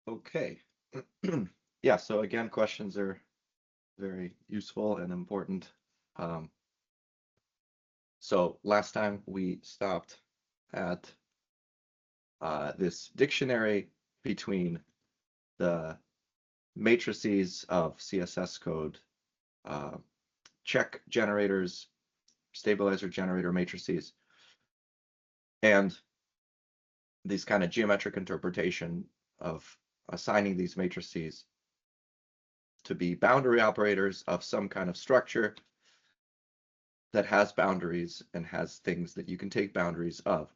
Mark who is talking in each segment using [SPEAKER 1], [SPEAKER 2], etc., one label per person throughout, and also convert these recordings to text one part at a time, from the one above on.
[SPEAKER 1] Okay. Yeah, so again, questions are very useful and important. Um, so last time we stopped at this dictionary between the matrices of CSS code, uh, check generators, stabilizer generator matrices, and these kind of geometric interpretation of assigning these matrices to be boundary operators of some kind of structure that has boundaries and has things that you can take boundaries of.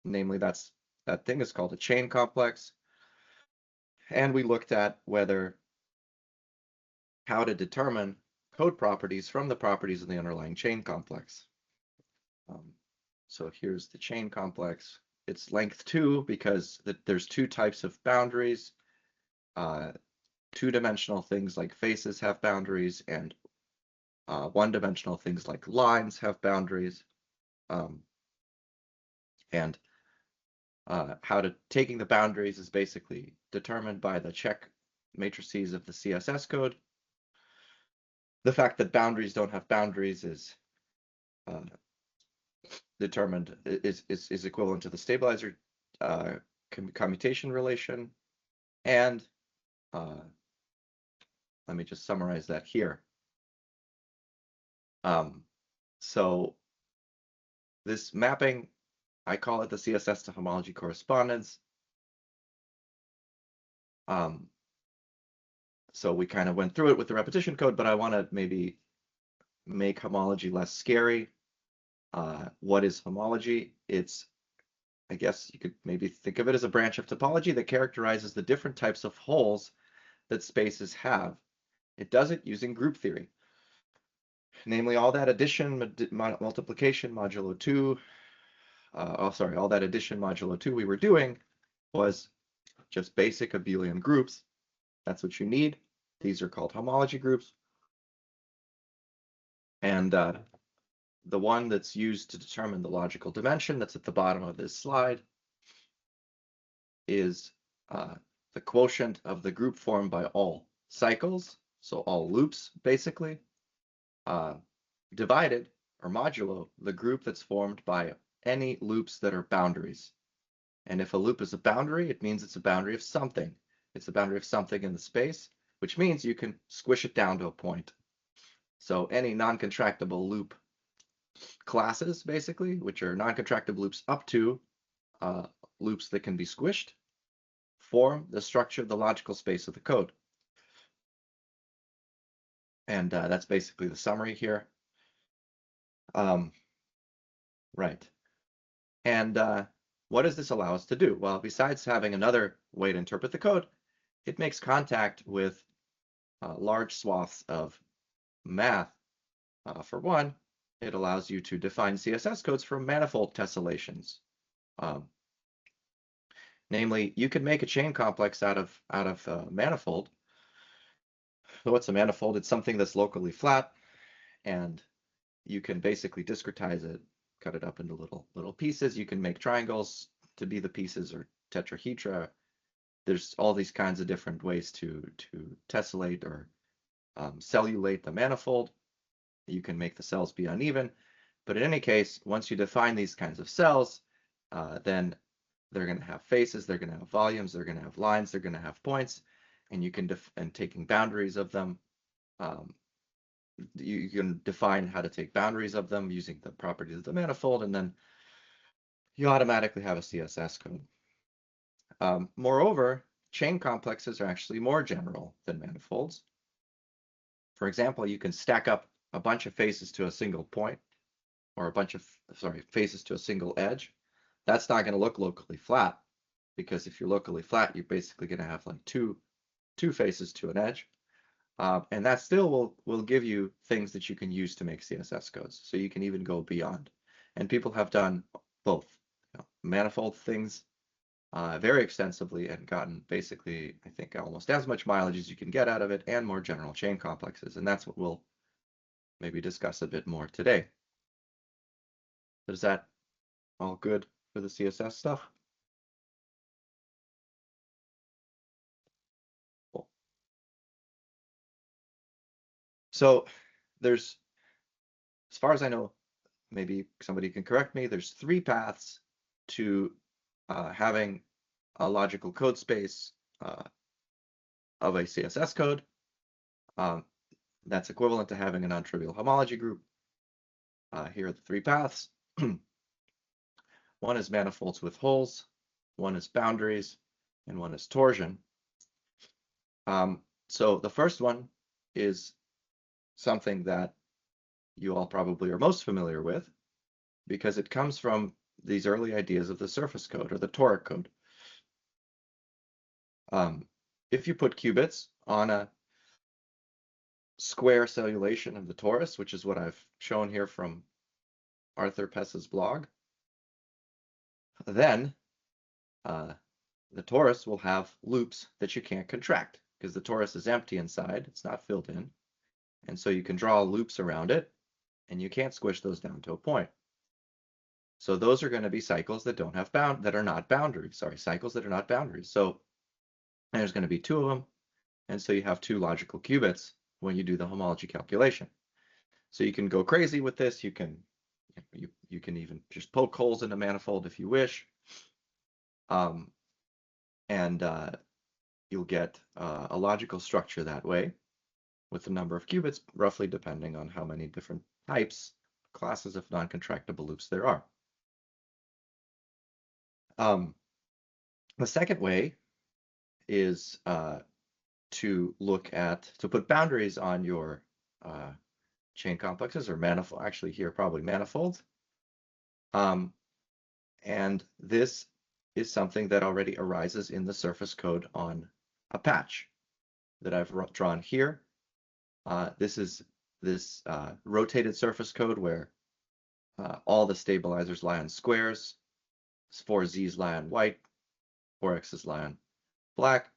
[SPEAKER 1] Namely, that thing is called a chain complex. And we looked at how to determine code properties from the properties of the underlying chain complex. So here's the chain complex. It's length 2 because there's two types of boundaries. Two-dimensional things like faces have boundaries, and one-dimensional things like lines have boundaries. And taking the boundaries is basically determined by the check matrices of the CSS code. The fact that boundaries don't have boundaries is determined is equivalent to the stabilizer commutation relation. And let me just summarize that here. So this mapping, I call it the CSS to homology correspondence. So we kind of went through it with the repetition code, but I want to maybe make homology less scary. What is homology? I guess you could maybe think of it as a branch of topology that characterizes the different types of holes that spaces have. It does it using group theory. Namely, all that addition, multiplication, modulo 2, all that addition modulo 2 we were doing was just basic abelian groups. That's what you need. These are called homology groups. And the one that's used to determine the logical dimension that's at the bottom of this slide is the quotient of the group formed by all cycles, so all loops basically, divided or modulo the group that's formed by any loops that are boundaries. And if a loop is a boundary, it means it's a boundary of something. It's a boundary of something in the space, which means you can squish it down to a point. So any non-contractible loop classes, basically, which are non-contractible loops up to loops that can be squished, form the structure of the logical space of the code. And that's basically the summary here. Right. And what does this allow us to do? Well, besides having another way to interpret the code, it makes contact with large swaths of math. For one, it allows you to define CSS codes from manifold tessellations. Namely, you can make a chain complex out of manifold. So what's a manifold? It's something that's locally flat, and you can basically discretize it, cut it up into little pieces. You can make triangles to be the pieces, or tetrahedra. There's all these kinds of different ways to tessellate or cellulate the manifold. You can make the cells be uneven, but in any case, once you define these kinds of cells, then they're going to have faces, they're going to have volumes, they're going to have lines, they're going to have points, and you can taking boundaries of them. You can define how to take boundaries of them using the properties of the manifold, and then you automatically have a CSS code. Moreover, chain complexes are actually more general than manifolds. For example, you can stack up a bunch of faces to a single point, or a bunch of, faces to a single edge. That's not going to look locally flat, because if you're locally flat, you're basically going to have like two faces to an edge. And that still will give you things that you can use to make CSS codes. So you can even go beyond. And people have done both, manifold things very extensively and gotten basically, I think, almost as much mileage as you can get out of it, and more general chain complexes. And that's what we'll maybe discuss a bit more today. Is that all good for the CSS stuff? So there's, as far as I know, maybe somebody can correct me, there's 3 paths to having a logical code space of a CSS code. That's equivalent to having a non-trivial homology group. Here are the 3 paths. One is manifolds with holes, one is boundaries, and one is torsion. So the first one is something that you all probably are most familiar with because it comes from these early ideas of the surface code or the toric code. If you put qubits on a square cellulation of the torus, which is what I've shown here from Arthur Pess's blog, then the torus will have loops that you can't contract because the torus is empty inside, it's not filled in. And so you can draw loops around it and you can't squish those down to a point. So those are going to be cycles that don't have that are not boundaries. Sorry, cycles that are not boundaries. So there's going to be 2 of them. And so you have 2 logical qubits when you do the homology calculation. So you can go crazy with this. You can even just poke holes in a manifold if you wish. And you'll get a logical structure that way with the number of qubits roughly depending on how many different types, classes of non-contractible loops there are. The second way is to put boundaries on your chain complexes or manifold, actually here probably manifolds. And this is something that already arises in the surface code on a patch that I've drawn here. This is this rotated surface code where all the stabilizers lie on squares, 4 Z's lie on white, 4 X's lie on black.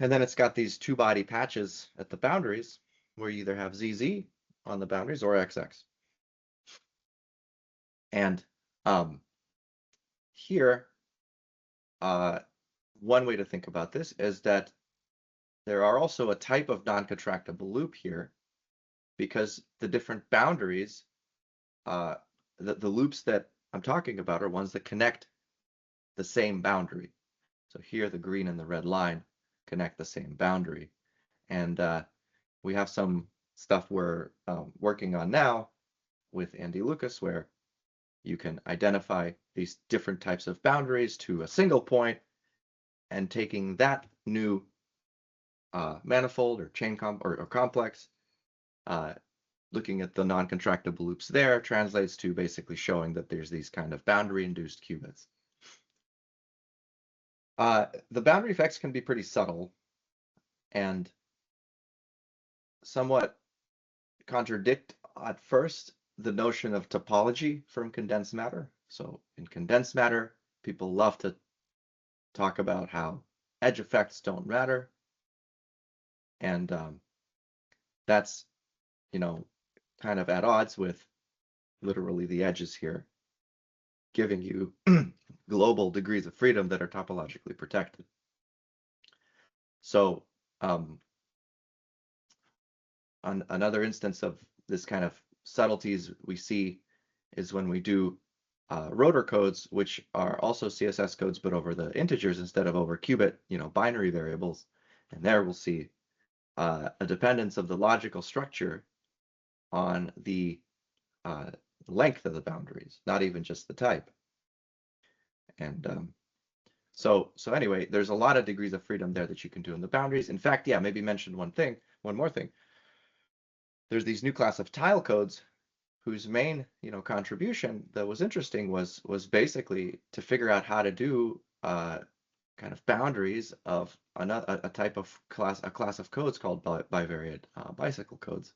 [SPEAKER 1] And then it's got these 2 body patches at the boundaries where you either have ZZ on the boundaries or XX. And here, one way to think about this is that there are also a type of non-contractible loop here because the different boundaries, the loops that I'm talking about are ones that connect the same boundary. So here the green and the red line connect the same boundary. And we have some stuff we're working on now with Andy Lucas where you can identify these different types of boundaries to a single point and taking that new manifold or chain or complex, looking at the non-contractible loops there translates to basically showing that there's these kind of boundary-induced qubits. The boundary effects can be pretty subtle and somewhat contradict at first the notion of topology from condensed matter. So in condensed matter, people love to talk about how edge effects don't matter. And that's, kind of at odds with literally the edges here, giving you global degrees of freedom that are topologically protected. So another instance of this kind of subtleties we see is when we do rotor codes, which are also CSS codes, but over the integers instead of over qubit, binary variables. And there we'll see a dependence of the logical structure on the length of the boundaries, not even just the type. And so anyway, there's a lot of degrees of freedom there that you can do in the boundaries. In fact, yeah, maybe mention one more thing. There's these new class of tile codes whose main, contribution that was interesting was basically to figure out how to do kind of boundaries of a type of class of codes called bivariate bicycle codes,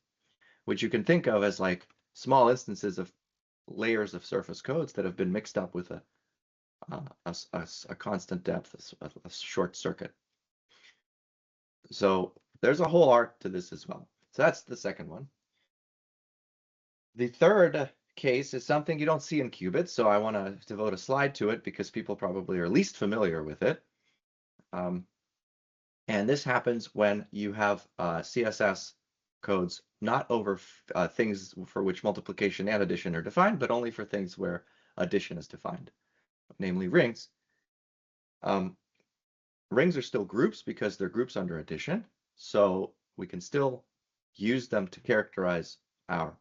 [SPEAKER 1] which you can think of as like small instances of layers of surface codes that have been mixed up with a constant depth, a short circuit. So there's a whole art to this as well. So that's the second one. The third case is something you don't see in qubits, so I want to devote a slide to it because people probably are least familiar with it. And this happens when you have CSS codes, not over things for which multiplication and addition are defined, but only for things where addition is defined, namely rings. Rings are still groups because they're groups under addition, so we can still use them to characterize our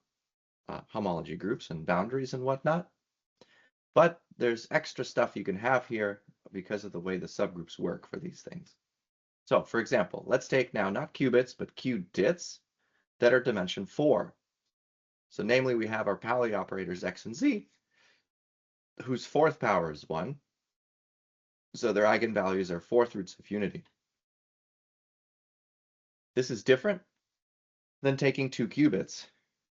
[SPEAKER 1] homology groups and boundaries and whatnot. But there's extra stuff you can have here because of the way the subgroups work for these things. So for example, let's take now not qubits, but qdits that are dimension 4. So namely, we have our Pauli operators x and z, whose fourth power is 1. So their eigenvalues are fourth roots of unity. This is different than taking 2 qubits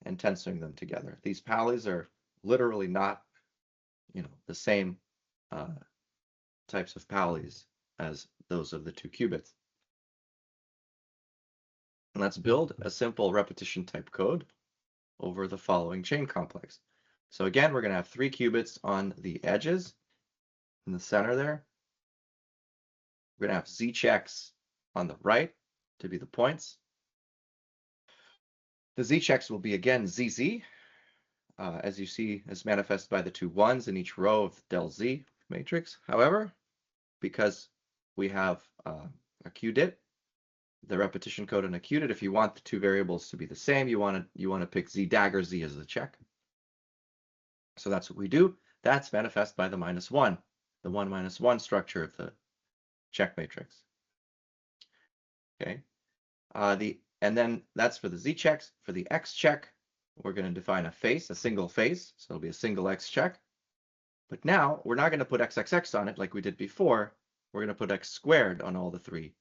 [SPEAKER 1] and tensoring them together. These Paulis are literally not, the same types of Paulis as those of the 2 qubits. And let's build a simple repetition type code over the following chain complex. So again, we're going to have 3 qubits on the edges in the center there. We're going to have z checks on the right to be the points. The z checks will be again zz, as you see, as manifested by the 2 1s in each row of the del z matrix. However, because we have a qdit, the repetition code and a qdit, if you want the 2 variables to be the same, you want to pick z dagger z as the check. So that's what we do. That's manifest by the -1, the 1 -1 structure of the check matrix. Okay. And then that's for the z checks. For the x check, we're going to define a face, a single face. So it'll be a single x check. But now we're not going to put xxx on it like we did before. We're going to put x squared on all the 3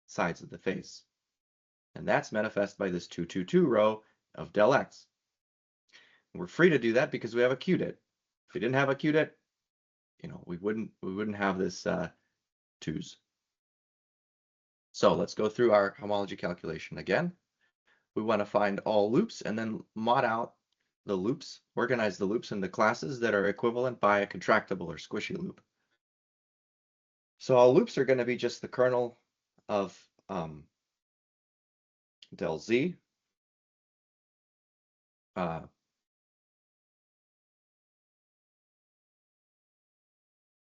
[SPEAKER 1] sides of the face. And that's manifest by this 2, 2, 2 row of del x. We're free to do that because we have a qdit. If we didn't have a qdit, we wouldn't have this 2s. So let's go through our homology calculation again. We want to find all loops and then mod out the loops, organize the loops into classes that are equivalent by a contractible or squishy loop. So all loops are going to be just the kernel of del z.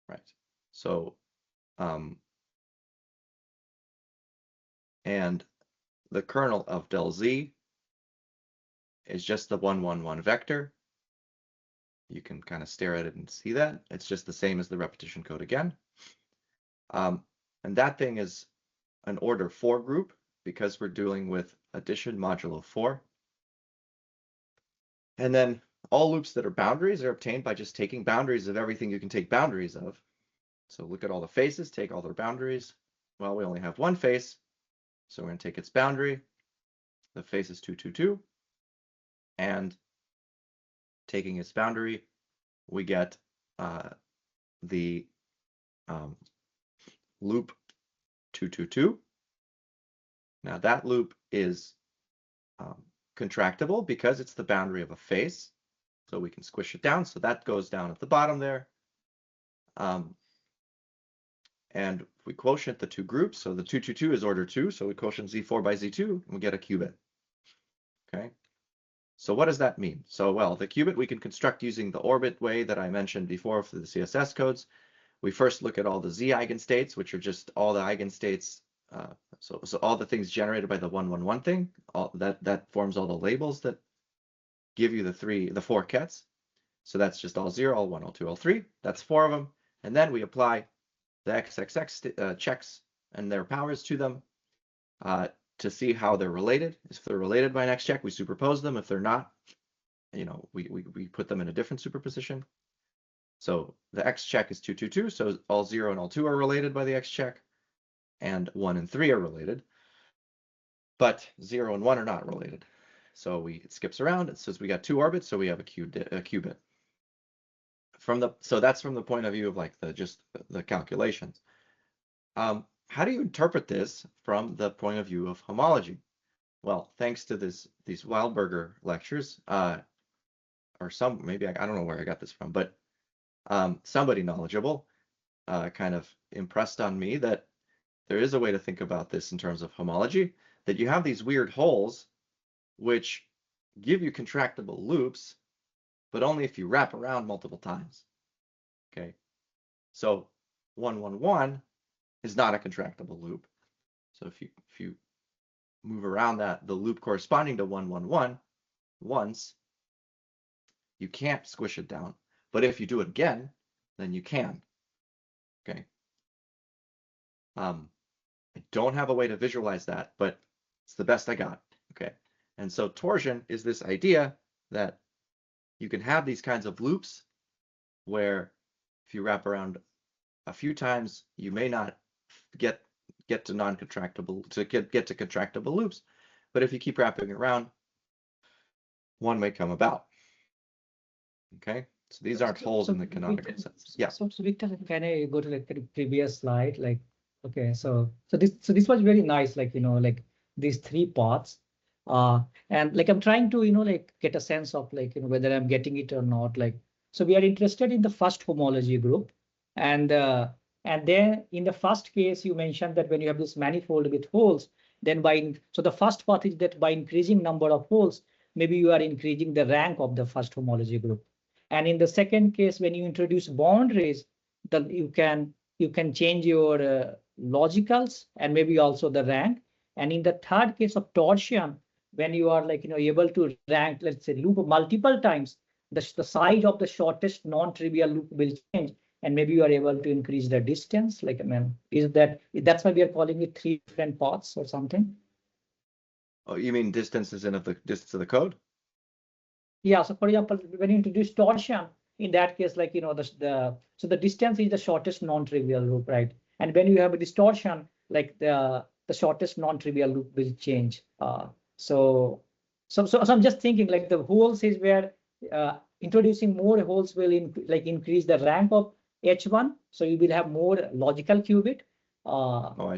[SPEAKER 1] Right. So, and the kernel of del z is just the 1, 1, 1 vector. You can kind of stare at it and see that. It's just the same as the repetition code again. And that thing is an order 4 group because we're dealing with addition modulo 4. And then all loops that are boundaries are obtained by just taking boundaries of everything you can take boundaries of. So look at all the faces, take all their boundaries. Well, we only have one face, so we're going to take its boundary. The face is 2, 2, 2. And taking its boundary, we get the loop 2, 2, 2. Now that loop is contractible because it's the boundary of a face. So we can squish it down. So that goes down at the bottom there. And if we quotient the 2 groups, so the 2, 2, 2 is order 2, so we quotient z4 by z2, and we get a qubit. Okay. So what does that mean? So, well, the qubit we can construct using the orbit way that I mentioned before for the CSS codes. We first look at all the z eigenstates, which are just all the eigenstates. So all the things generated by the 1, 1, 1 thing. That forms all the labels that give you the 4 kets. So that's just all 0, all 1, all 2, all 3. That's 4 of them. And then we apply the xxx checks and their powers to them to see how they're related. If they're related by an x check, we superpose them. If they're not, we put them in a different superposition. So the x check is 2, 2, 2. So all 0 and all 2 are related by the x check, and 1 and 3 are related. But 0 and 1 are not related. So it skips around. It says we got 2 orbits, so we have a qubit. So that's from the point of view of like the calculations. How do you interpret this from the point of view of homology? Well, thanks to these Wildberger lectures, or maybe I don't know where I got this from, but somebody knowledgeable kind of impressed on me that there is a way to think about this in terms of homology. that you have these weird holes which give you contractible loops, but only if you wrap around multiple times. Okay, so 111 is not a contractible loop. So if you move around that, the loop corresponding to 111 once, you can't squish it down. But if you do it again, then you can. Okay. I don't have a way to visualize that, but it's the best I got. Okay. And so torsion is this idea that you can have these kinds of loops where if you wrap around a few times, you may not get to non-contractible to get to contractible loops, but if you keep wrapping around, one may come about. Okay, so these aren't holes in the canonical sense. Yeah.
[SPEAKER 2] So Victor, can I go to like the previous slide? Like, okay, so this was very nice. Like, like these three parts. And like I'm trying to like get a sense of like whether I'm getting it or not. Like, so we are interested in the first homology group, and then in the first case you mentioned that when you have this manifold with holes, then so the first part is that by increasing number of holes, maybe you are increasing the rank of the first homology group. And in the second case, when you introduce boundaries, then you can change your logicals and maybe also the rank. And in the third case of torsion, when you are like able to rank, let's say, loop multiple times, the size of the shortest non-trivial loop will change, and maybe you are able to increase the distance. Like, I mean, that's why we are calling it three different paths or something?
[SPEAKER 1] Oh, you mean distances in of the distance of the code?
[SPEAKER 2] Yeah. So for example, when you introduce torsion, in that case, like so the distance is the shortest non-trivial loop, right? And when you have a distortion, like the shortest non-trivial loop will change. So I'm just thinking like the holes is where introducing more holes will increase the rank of H1. So you will have more logical qubit.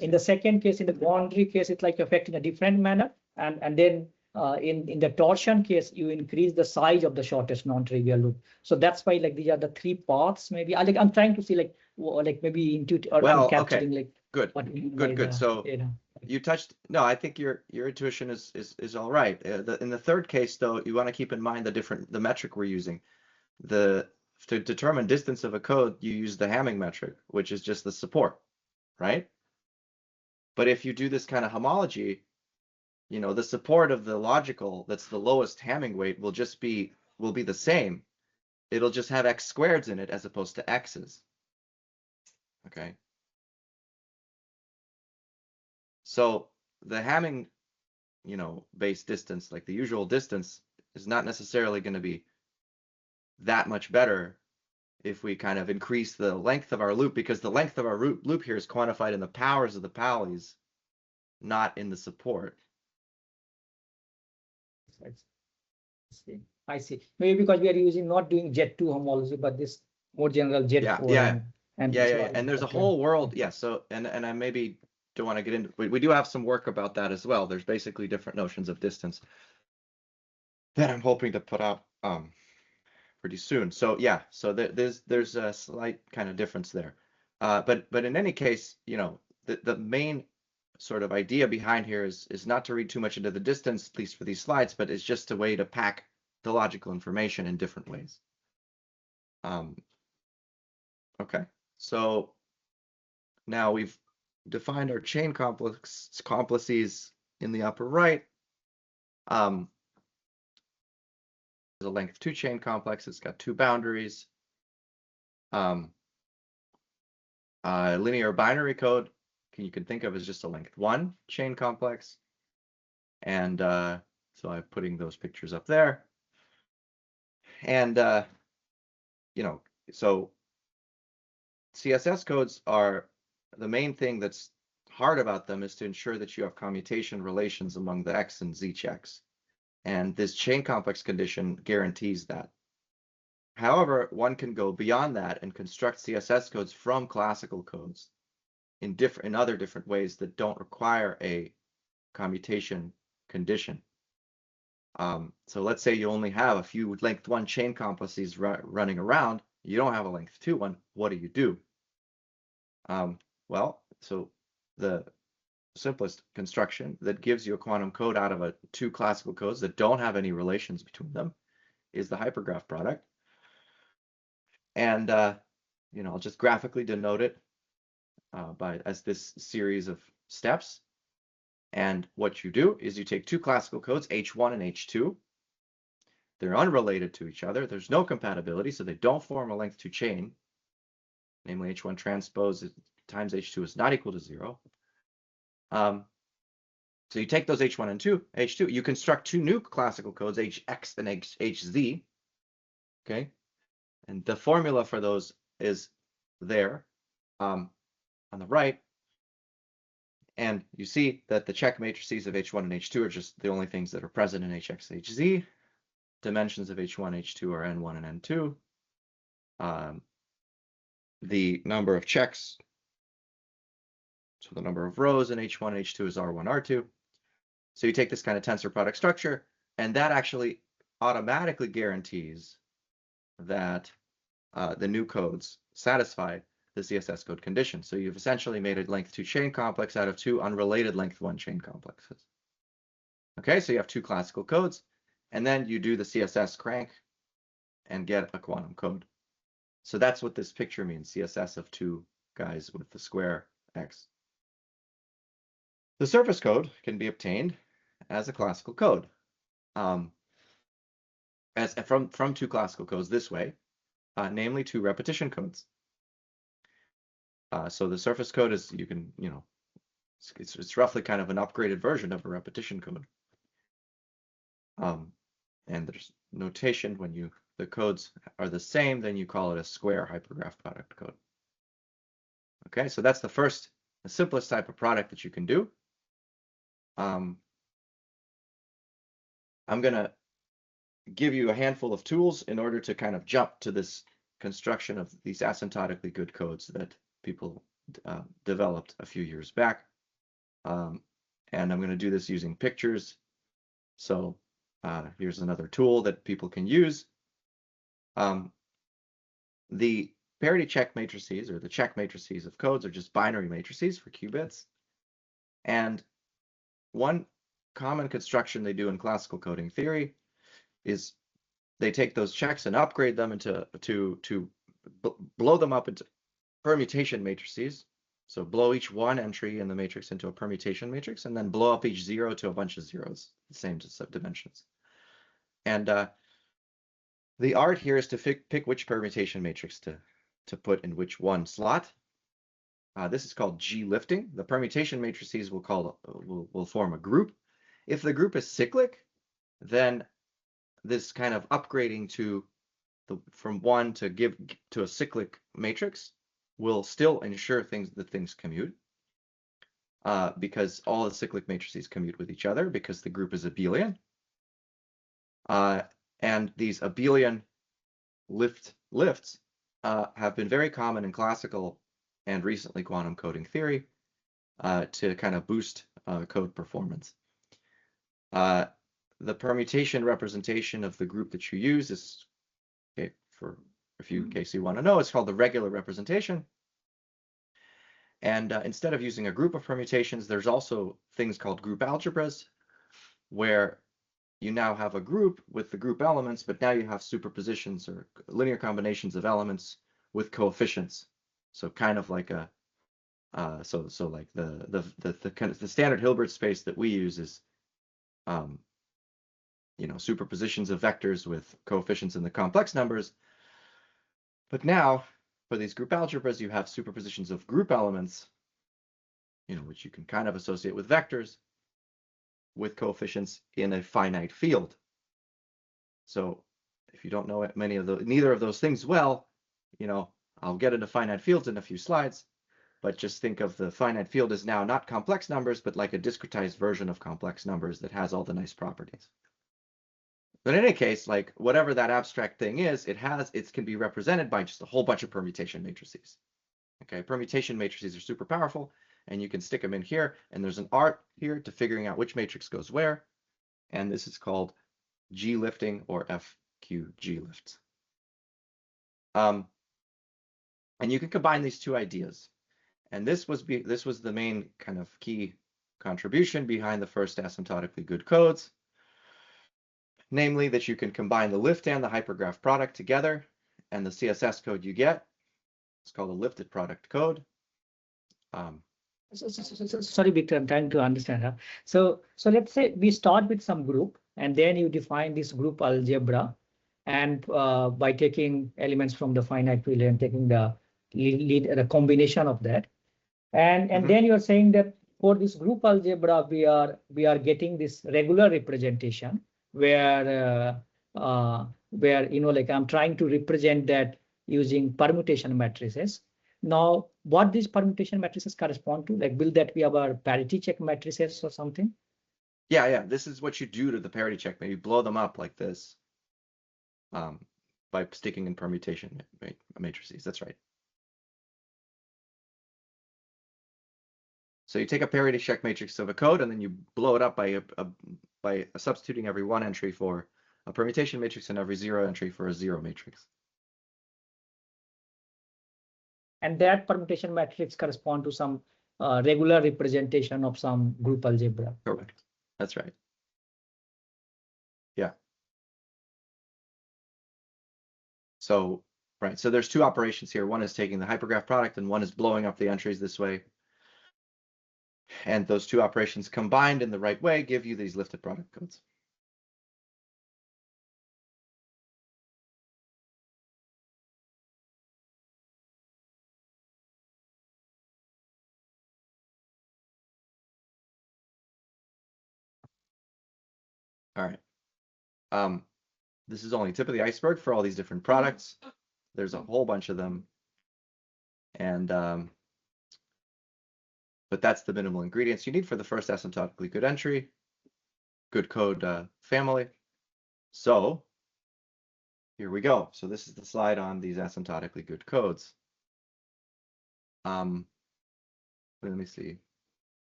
[SPEAKER 2] In the second case, in the boundary case, it's like affect in a different manner. And then in the torsion case, you increase the size of the shortest non-trivial loop. So that's why like these are the three paths. Maybe I'm trying to see like maybe intuitive or capturing like
[SPEAKER 1] good. So you touched. No, I think your intuition is all right. In the third case, though, you want to keep in mind the metric we're using. To determine distance of a code, you use the Hamming metric, which is just the support, right? But if you do this kind of homology, the support of the logical that's the lowest Hamming weight will be the same. It'll just have x squareds in it as opposed to x's. Okay. So the Hamming, based distance, like the usual distance, is not necessarily going to be that much better if we kind of increase the length of our loop, because the length of our loop here is quantified in the powers of the Paulis, not in the support.
[SPEAKER 2] I see. Maybe because we are not doing Jet2 homology, but this more general Jet4.
[SPEAKER 1] Yeah. And there's a whole world. Yeah. So and I maybe don't want to get into. We do have some work about that as well. There's basically different notions of distance that I'm hoping to put out pretty soon. So yeah. So there's a slight kind of difference there. But in any case, the main sort of idea behind here is not to read too much into the distance, at least for these slides, but it's just a way to pack the logical information in different ways. Okay, so now we've defined our chain complexes in the upper right. There's a length 2 chain complex. It's got 2 boundaries. Linear binary code you can think of as just a length 1 chain complex. And so I'm putting those pictures up there. And, so CSS codes are the main thing that's hard about them is to ensure that you have commutation relations among the X and Z checks. And this chain complex condition guarantees that. However, one can go beyond that and construct CSS codes from classical codes in other different ways that don't require a commutation condition. So let's say you only have a few length 1 chain complexes running around. You don't have a length 2 one. What do you do? Well, so the simplest construction that gives you a quantum code out of two classical codes that don't have any relations between them is the hypergraph product. And I'll just graphically denote it as this series of steps. And what you do is you take two classical codes, H1 and H2. They're unrelated to each other. There's no compatibility, so they don't form a length 2 chain. Namely, H1 transpose times H2 is not equal to 0. So you take those H1 and H2, you construct two new classical codes, HX and HZ. Okay, and the formula for those is there on the right. And you see that the check matrices of H1 and H2 are just the only things that are present in HX, HZ. Dimensions of H1, H2 are N1 and N2. The number of checks, so the number of rows in H1 and H2 is R1, R2. So you take this kind of tensor product structure, and that actually automatically guarantees that the new codes satisfy the CSS code condition. So you've essentially made a length 2 chain complex out of two unrelated length 1 chain complexes. Okay, so you have two classical codes, and then you do the CSS crank and get a quantum code. So that's what this picture means, CSS of two guys with the square X. The surface code can be obtained as a classical code, as from two classical codes this way, namely two repetition codes. So the surface code is, you can, it's roughly kind of an upgraded version of a repetition code. And there's notation when the codes are the same, then you call it a square hypergraph product code. Okay, so that's the simplest type of product that you can do. I'm going to give you a handful of tools in order to kind of jump to this construction of these asymptotically good codes that people developed a few years back. And I'm going to do this using pictures. So here's another tool that people can use. The parity check matrices, or the check matrices of codes, are just binary matrices for qubits. And one common construction they do in classical coding theory is they take those checks and upgrade them to blow them up into permutation matrices. So blow each one entry in the matrix into a permutation matrix, and then blow up each 0 to a bunch of zeros, the same dimensions. And the art here is to pick which permutation matrix to put in which one slot. This is called G lifting. The permutation matrices will form a group. If the group is cyclic, then this kind of upgrading from one to a cyclic matrix will still ensure that things commute, because all the cyclic matrices commute with each other because the group is abelian. And these abelian lifts have been very common in classical and recently quantum coding theory to kind of boost code performance. The permutation representation of the group that you use is, okay, in case you want to know, it's called the regular representation. And instead of using a group of permutations, there's also things called group algebras, where you now have a group with the group elements, but now you have superpositions or linear combinations of elements with coefficients. So kind of like like the standard Hilbert space that we use is superpositions of vectors with coefficients in the complex numbers. But now for these group algebras, you have superpositions of group elements, which you can kind of associate with vectors, with coefficients in a finite field. So if you don't know neither of those things well, I'll get into finite fields in a few slides, but just think of the finite field as now not complex numbers, but like a discretized version of complex numbers that has all the nice properties. But in any case, like whatever that abstract thing is, it can be represented by just a whole bunch of permutation matrices. Okay, permutation matrices are super powerful, and you can stick them in here, and there's an art here to figuring out which matrix goes where, and this is called G lifting or FQG lifts. And you can combine these two ideas, and this was the main kind of key contribution behind the first asymptotically good codes, namely that you can combine the lift and the hypergraph product together, and the CSS code you get is called a lifted product code.
[SPEAKER 2] Sorry, Victor, I'm trying to understand. Huh? So let's say we start with some group, and then you define this group algebra, and by taking elements from the finite field and taking the combination of that, and then you're saying that for this group algebra, we are getting this regular representation where like I'm trying to represent that using permutation matrices. Now, what these permutation matrices correspond to, like, will that be our parity check matrices or something?
[SPEAKER 1] Yeah. This is what you do to the parity check. Maybe blow them up like this by sticking in permutation matrices. That's right. So you take a parity check matrix of a code, and then you blow it up by substituting every one entry for a permutation matrix and every zero entry for a zero matrix.
[SPEAKER 2] And that permutation matrix correspond to some regular representation of some group algebra.
[SPEAKER 1] Correct. That's right. Yeah. So, right. So there's two operations here. One is taking the hypergraph product, and one is blowing up the entries this way. And those two operations combined in the right way give you these lifted product codes. All right. This is only tip of the iceberg for all these different products. There's a whole bunch of them. And but that's the minimal ingredients you need for the first asymptotically good entry, good code family. So here we go. So this is the slide on these asymptotically good codes. Let me see.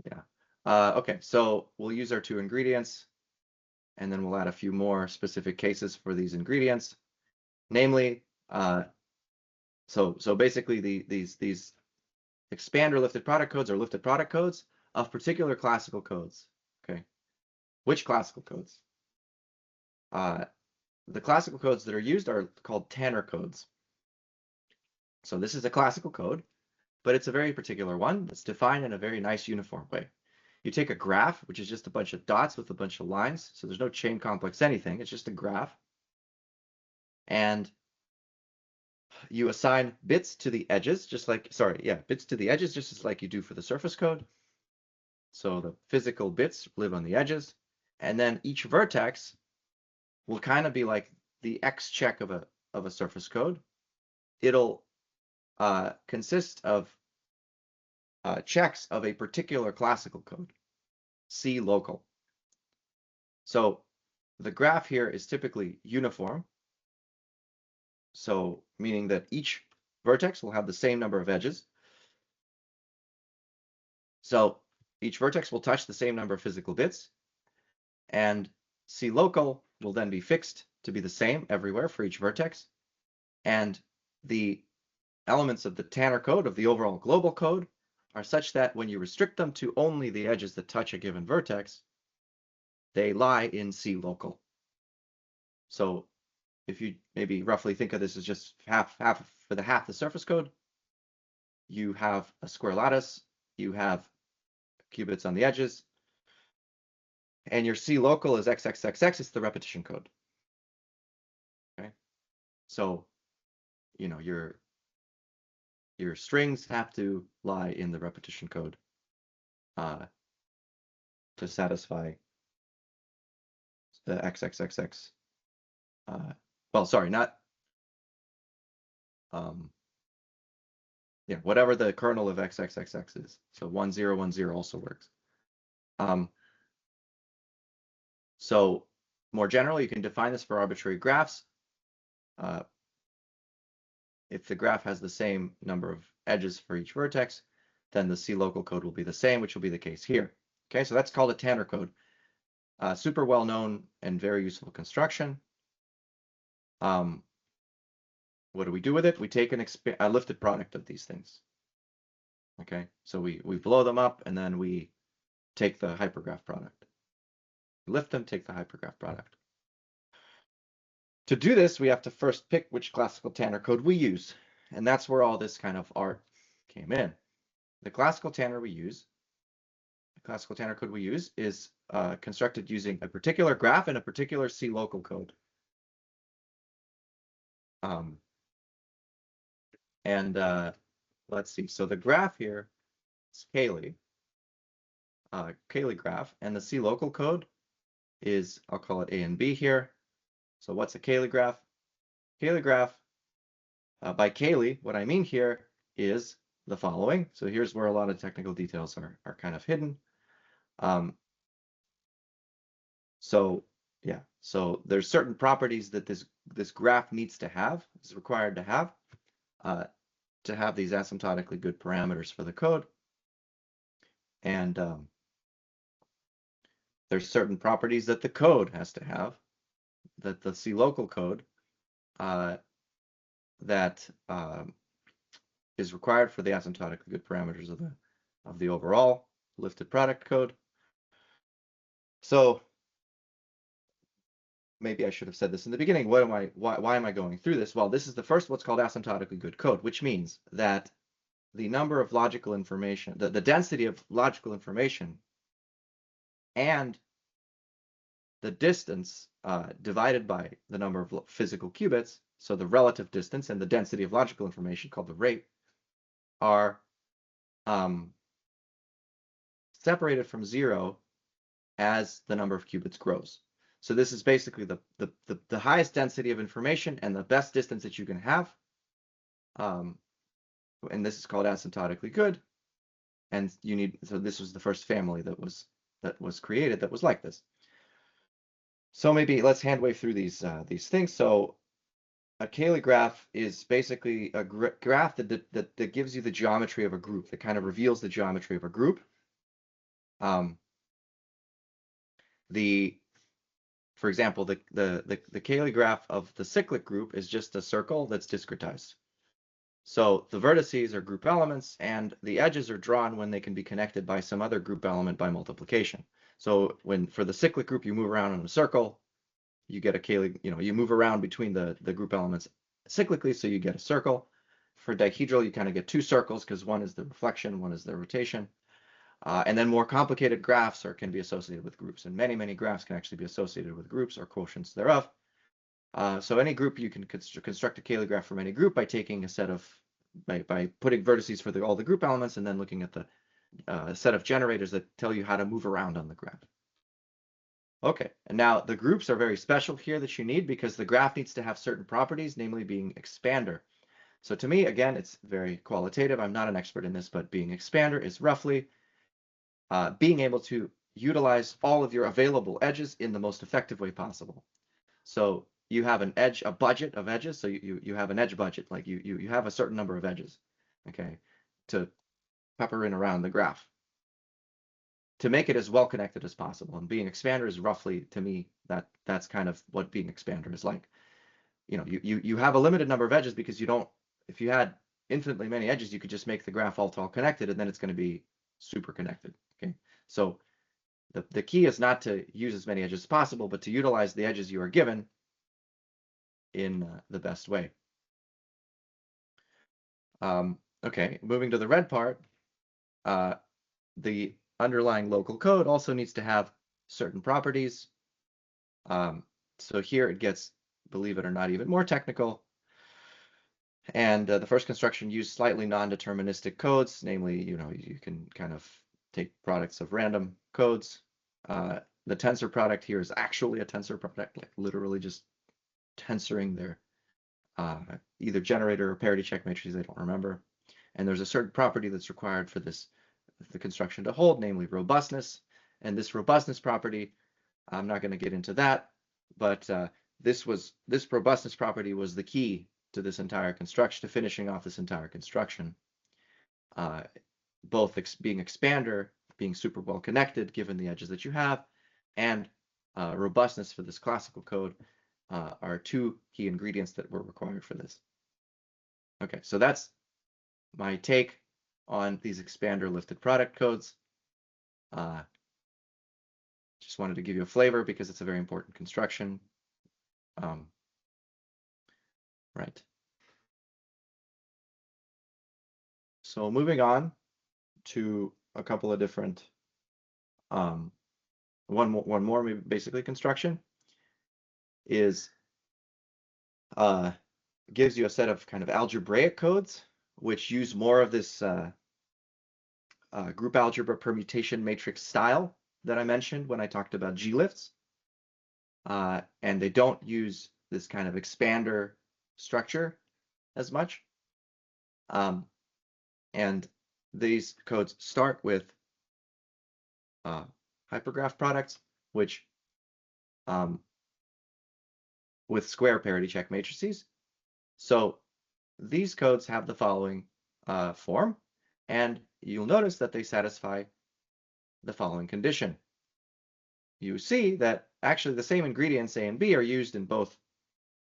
[SPEAKER 1] Yeah. Okay, so we'll use our two ingredients, and then we'll add a few more specific cases for these ingredients. Namely, so basically these expander lifted product codes are lifted product codes of particular classical codes. Okay, which classical codes? The classical codes that are used are called Tanner codes. So this is a classical code, but it's a very particular one that's defined in a very nice uniform way. You take a graph, which is just a bunch of dots with a bunch of lines. So there's no chain complex anything. It's just a graph. And you assign bits to the edges, bits to the edges, just as like you do for the surface code. So the physical bits live on the edges. And then each vertex will kind of be like the X check of a surface code. It'll consist of checks of a particular classical code, C local. So the graph here is typically uniform. So meaning that each vertex will have the same number of edges. So each vertex will touch the same number of physical bits, and C local will then be fixed to be the same everywhere for each vertex. And the elements of the Tanner code, of the overall global code, are such that when you restrict them to only the edges that touch a given vertex, they lie in C local. So if you maybe roughly think of this as just half the surface code, you have a square lattice, you have qubits on the edges, and your C local is XXXX, it's the repetition code. Okay, so you know your strings have to lie in the repetition code to satisfy the XXXX. Well, sorry, not yeah, whatever the kernel of XXXX is. So 1010 also works. So more generally, you can define this for arbitrary graphs. If the graph has the same number of edges for each vertex, then the C local code will be the same, which will be the case here. Okay, so that's called a Tanner code. Super well known and very useful construction. What do we do with it? We take a lifted product of these things. Okay, so we blow them up and then we take the hypergraph product. Lift them, take the hypergraph product. To do this, we have to first pick which classical Tanner code we use. And that's where all this kind of art came in. The classical Tanner code we use is constructed using a particular graph and a particular C local code. Let's see. So the graph here is Cayley graph, and the C local code is, I'll call it A and B here. So what's a Cayley graph? Cayley graph by Cayley, what I mean here is the following. So here's where a lot of technical details are kind of hidden. So there's certain properties that this graph needs to have, is required to have these asymptotically good parameters for the code. And there's certain properties that the code has to have, that the C local code that is required for the asymptotically good parameters of the overall lifted product code. So maybe I should have said this in the beginning. Why am I going through this? Well, this is the first what's called asymptotically good code, which means that the number of logical information, the density of logical information, and the distance divided by the number of physical qubits, so the relative distance and the density of logical information, called the rate, are separated from zero as the number of qubits grows. So this is basically the highest density of information and the best distance that you can have. And this is called asymptotically good. And so this was the first family that was created that was like this. So maybe let's hand wave through these things. So a Cayley graph is basically a graph that gives you the geometry of a group, that kind of reveals the geometry of a group. For example, the Cayley graph of the cyclic group is just a circle that's discretized. So the vertices are group elements, and the edges are drawn when they can be connected by some other group element by multiplication. So for the cyclic group, you move around in a circle, you get a Cayley, you move around between the group elements cyclically, so you get a circle. For dihedral, you kind of get two circles because one is the reflection, one is the rotation. And then more complicated graphs can be associated with groups, and many graphs can actually be associated with groups or quotients thereof. So any group, you can construct a Cayley graph from any group by taking a set of, by putting vertices for all the group elements and then looking at the set of generators that tell you how to move around on the graph. Okay, and now the groups are very special here that you need because the graph needs to have certain properties, namely being expander. So to me, again, it's very qualitative. I'm not an expert in this, but being expander is roughly being able to utilize all of your available edges in the most effective way possible. So you have an edge, a budget of edges. So you have an edge budget, like you have a certain number of edges, okay, to pepper in around the graph to make it as well connected as possible. And being expander is roughly, to me, that's kind of what being expander is like. You have a limited number of edges because if you had infinitely many edges, you could just make the graph all connected, and then it's going to be super connected. Okay, so the key is not to use as many edges as possible, but to utilize the edges you are given in the best way. Okay, moving to the red part, the underlying local code also needs to have certain properties. So here it gets, believe it or not, even more technical. And the first construction used slightly non-deterministic codes, namely, you can kind of take products of random codes. The tensor product here is actually a tensor product, like literally just tensoring their either generator or parity check matrices, I don't remember. And there's a certain property that's required for the construction to hold, namely robustness. And this robustness property, I'm not going to get into that, but this robustness property was the key to this entire construction, to finishing off this entire construction. Both being expander, being super well connected given the edges that you have, and robustness for this classical code are two key ingredients that were required for this. Okay, so that's my take on these expander lifted product codes. Just wanted to give you a flavor because it's a very important construction. Right. So moving on to a couple of different, one more basically construction is gives you a set of kind of algebraic codes which use more of this group algebra permutation matrix style that I mentioned when I talked about G-lifts. And they don't use this kind of expander structure as much. And these codes start with hypergraph products, which with square parity check matrices. So these codes have the following form, and you'll notice that they satisfy the following condition. You see that actually the same ingredients A and B are used in both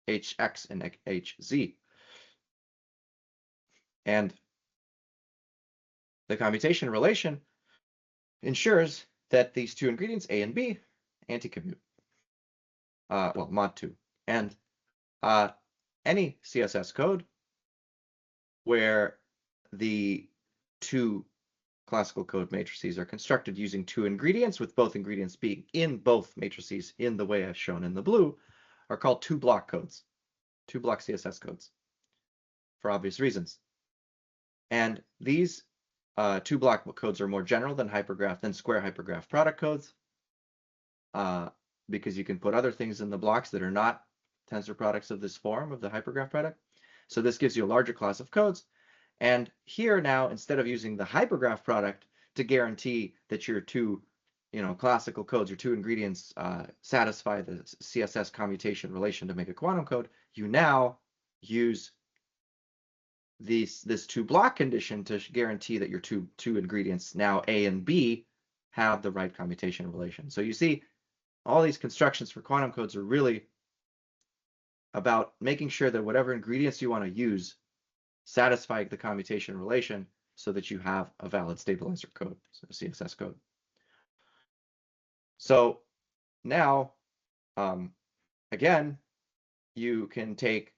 [SPEAKER 1] HX and HZ. And the commutation relation ensures that these two ingredients, A and B, anti-commute. Well, mod 2. And any CSS code where the two classical code matrices are constructed using two ingredients, with both ingredients being in both matrices in the way I've shown in the blue, are called two-block codes, two-block CSS codes, for obvious reasons. And these two-block codes are more general than square hypergraph product codes, because you can put other things in the blocks that are not tensor products of this form of the hypergraph product. So this gives you a larger class of codes. And here now, instead of using the hypergraph product to guarantee that your two, classical codes, your two ingredients satisfy the CSS commutation relation to make a quantum code, you now use this two-block condition to guarantee that your two ingredients, now A and B, have the right commutation relation. So you see, all these constructions for quantum codes are really about making sure that whatever ingredients you want to use satisfy the commutation relation so that you have a valid stabilizer code, so a CSS code. So now, again, you can take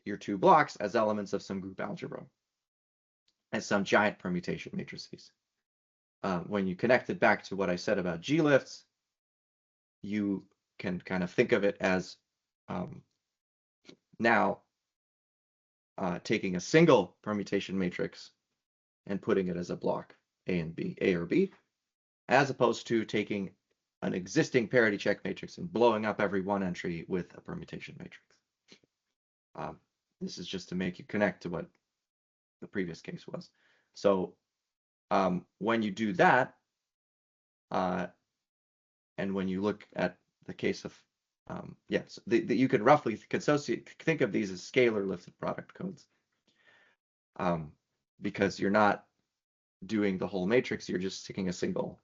[SPEAKER 1] your two blocks as elements of some group algebra, as some giant permutation matrices. When you connect it back to what I said about G-lifts, you can kind of think of it as now taking a single permutation matrix and putting it as a block A and B, A or B, as opposed to taking an existing parity check matrix and blowing up every one entry with a permutation matrix. This is just to make you connect to what the previous case was. So when you do that, and when you look at the case of, yes, you could roughly think of these as scalar lifted product codes, because you're not doing the whole matrix, you're just taking a single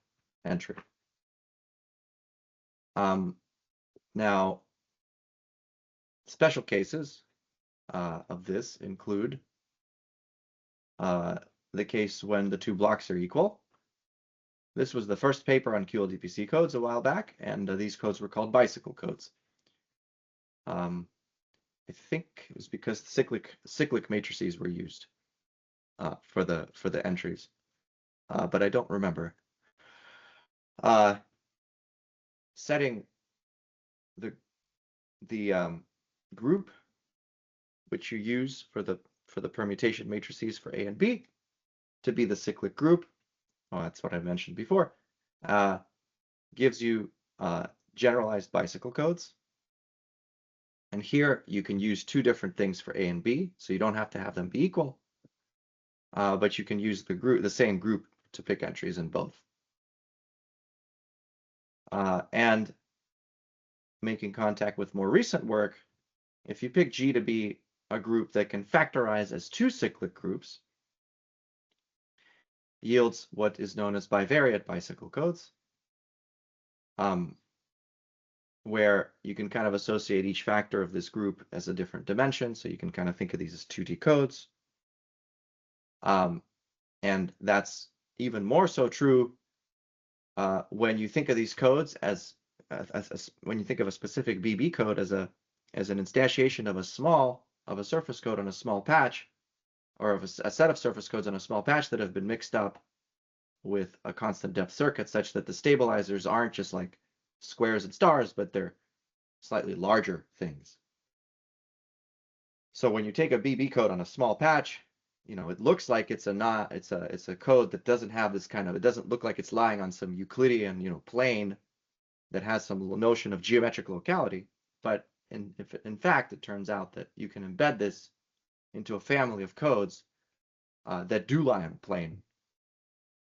[SPEAKER 1] entry. Now, special cases of this include the case when the two blocks are equal. This was the first paper on QLDPC codes a while back, and these codes were called bicycle codes. I think it was because cyclic matrices were used for the entries, but I don't remember. Setting the group which you use for the permutation matrices for A and B to be the cyclic group. Well, that's what I mentioned before. Gives you generalized bicycle codes. And here you can use two different things for A and B, so you don't have to have them be equal. But you can use the same group to pick entries in both. And making contact with more recent work, if you pick G to be a group that can factorize as two cyclic groups, yields what is known as bivariate bicycle codes, where you can kind of associate each factor of this group as a different dimension. So you can kind of think of these as 2D codes. And that's even more so true when you think of these codes as when you think of a specific BB code as an instantiation of a surface code on a small patch, or of a set of surface codes on a small patch that have been mixed up with a constant depth circuit, such that the stabilizers aren't just like squares and stars, but they're slightly larger things. So when you take a BB code on a small patch, it looks like it's a code that doesn't have this kind of, it doesn't look like it's lying on some Euclidean, plane that has some notion of geometric locality. But in fact, it turns out that you can embed this into a family of codes that do lie on a plane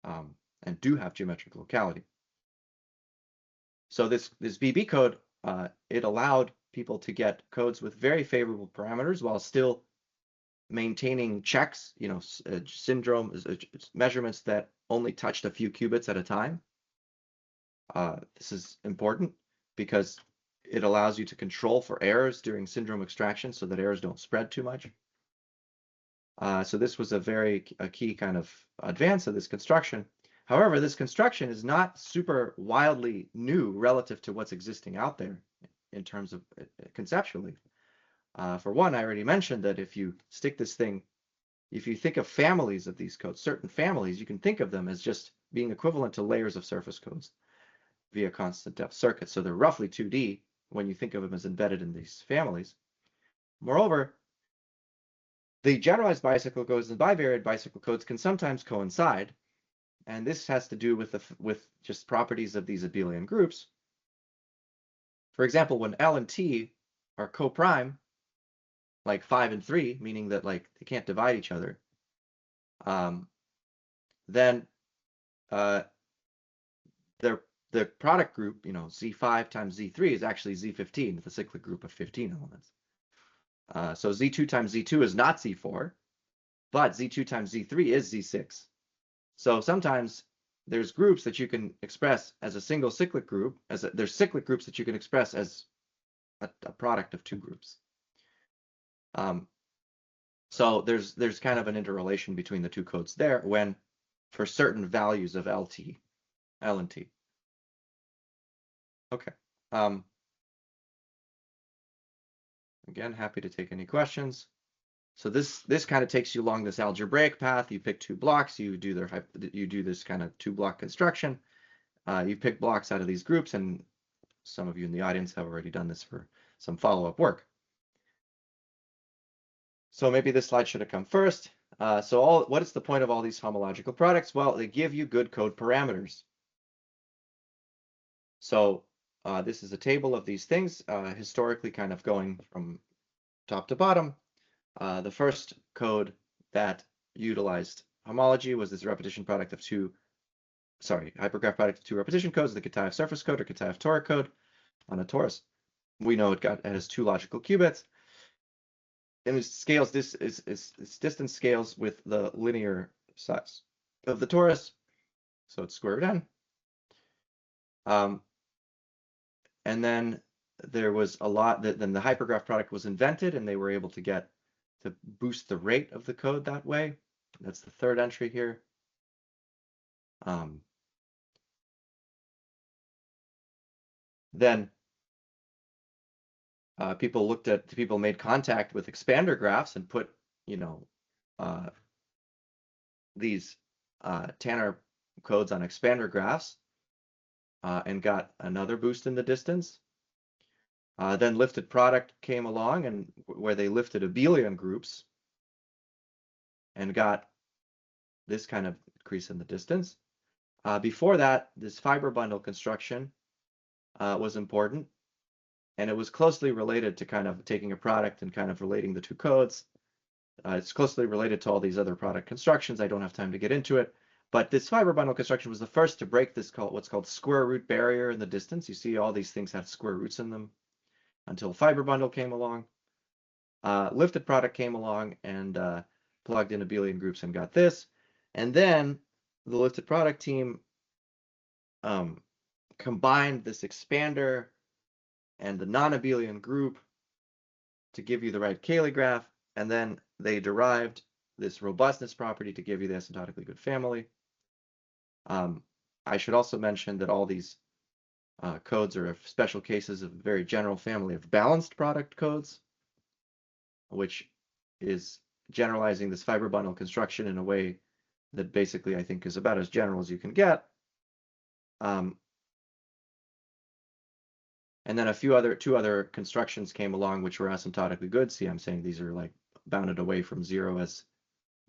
[SPEAKER 1] and do have geometric locality. So this BB code, it allowed people to get codes with very favorable parameters while still maintaining checks, syndrome measurements that only touched a few qubits at a time. This is important because it allows you to control for errors during syndrome extraction so that errors don't spread too much. So this was a key kind of advance of this construction. However, this construction is not super wildly new relative to what's existing out there in terms of conceptually. For one, I already mentioned that if you stick this thing, if you think of families of these codes, certain families, you can think of them as just being equivalent to layers of surface codes via constant depth circuits. So they're roughly 2D when you think of them as embedded in these families. Moreover, the generalized bicycle codes and bivariate bicycle codes can sometimes coincide, and this has to do with just properties of these abelian groups. For example, when L and T are co-prime, like 5 and 3, meaning that like they can't divide each other, then the product group, Z5 times Z3 is actually Z15, the cyclic group of 15 elements. So Z2 times Z2 is not Z4, but Z2 times Z3 is Z6. So sometimes there's groups that you can express as a single cyclic group, there's cyclic groups that you can express as a product of two groups. So there's kind of an interrelation between the two codes there when for certain values of L and T. Okay. Again, happy to take any questions. So this kind of takes you along this algebraic path. You pick two blocks, you do this kind of two-block construction. You pick blocks out of these groups, and some of you in the audience have already done this for some follow-up work. So maybe this slide should have come first. What is the point of all these homological products? Well, they give you good code parameters. So this is a table of these things, historically kind of going from top to bottom. The first code that utilized homology was this repetition product of hypergraph product of two repetition codes, the Kitaev surface code or Kitaev toric code on a torus. We know it has two logical qubits. And it scales, its distance scales with the linear size of the torus. So it's square root n. And then there was then the hypergraph product was invented, and they were able to boost the rate of the code that way. That's the third entry here. Then people made contact with expander graphs and put, these Tanner codes on expander graphs and got another boost in the distance. Then lifted product came along, and where they lifted abelian groups and got this kind of increase in the distance. Before that, this fiber bundle construction was important, and it was closely related to kind of taking a product and kind of relating the two codes. It's closely related to all these other product constructions. I don't have time to get into it, but this fiber bundle construction was the first to break what's called square root barrier in the distance. You see all these things have square roots in them until fiber bundle came along. Lifted product came along and plugged in abelian groups and got this. And then the lifted product team combined this expander and the non-abelian group to give you the right Cayley graph, and then they derived this robustness property to give you the asymptotically good family. I should also mention that all these codes are special cases of a very general family of balanced product codes, which is generalizing this fiber bundle construction in a way that basically I think is about as general as you can get. And then two other constructions came along which were asymptotically good. See, I'm saying these are like bounded away from zero as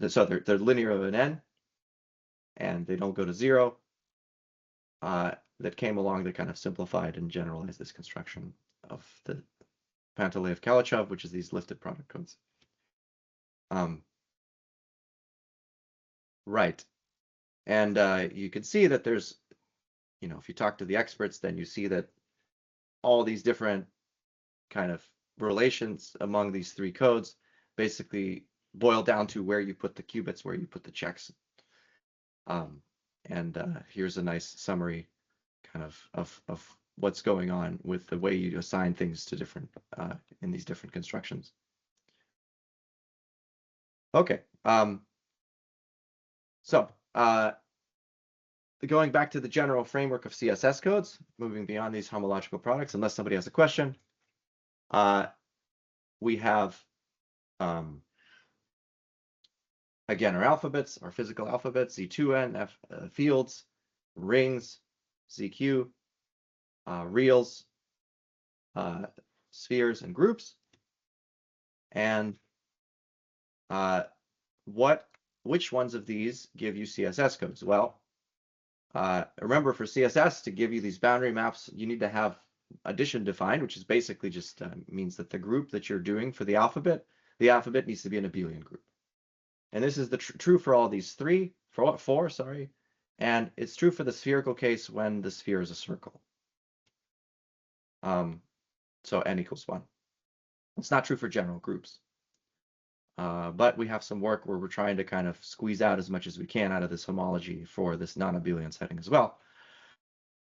[SPEAKER 1] so they're linear of an n, and they don't go to zero. That came along that kind of simplified and generalized this construction of the Panteleev-Kalachov, which is these lifted product codes. Right. And you can see that there's, if you talk to the experts, then you see that all these different kind of relations among these three codes basically boil down to where you put the qubits, where you put the checks. And here's a nice summary kind of what's going on with the way you assign things to different in these different constructions. Okay. So going back to the general framework of CSS codes, moving beyond these homological products, unless somebody has a question, we have, again, our alphabets, our physical alphabets, Z2N, fields, rings, ZQ, reals, spheres, and groups. And which ones of these give you CSS codes? Well, remember, for CSS to give you these boundary maps, you need to have addition defined, which is basically just means that the group that you're doing for the alphabet needs to be an abelian group. And this is true for all these four, sorry. And it's true for the spherical case when the sphere is a circle. So n equals 1. It's not true for general groups. But we have some work where we're trying to kind of squeeze out as much as we can out of this homology for this non-abelian setting as well.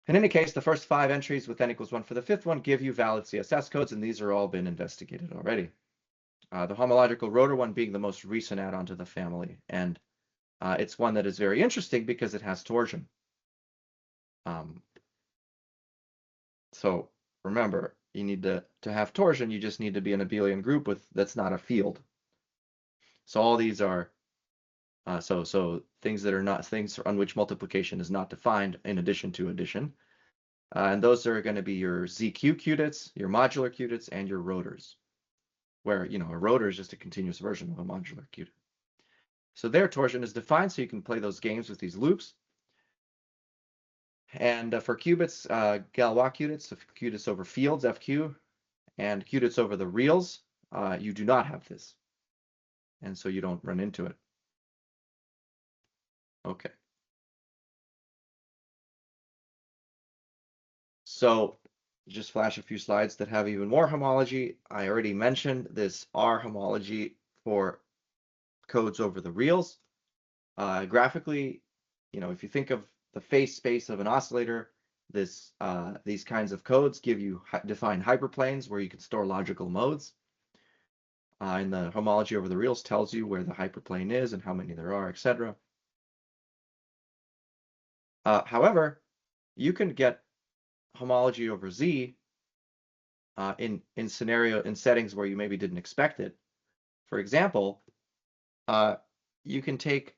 [SPEAKER 1] In any case, the first 5 entries with n equals 1 for the 5th one give you valid CSS codes, and these are all been investigated already. The homological rotor one being the most recent add-on to the family, and it's one that is very interesting because it has torsion. So remember, you need to have torsion, you just need to be an abelian group that's not a field. So all these are so things that are not things on which multiplication is not defined in addition to addition. And those are going to be your ZQ qubits, your modular qubits, and your rotors, where a rotor is just a continuous version of a modular qubit. So their torsion is defined, so you can play those games with these loops. And for qubits, Galois qubits, so qubits over fields, FQ, and qubits over the reals, you do not have this. And so you don't run into it. Okay. So just flash a few slides that have even more homology. I already mentioned this R homology for codes over the reals. Graphically, if you think of the phase space of an oscillator, these kinds of codes give you defined hyperplanes where you can store logical modes. And the homology over the reals tells you where the hyperplane is and how many there are, etc. However, you can get homology over Z in settings where you maybe didn't expect it. For example, you can take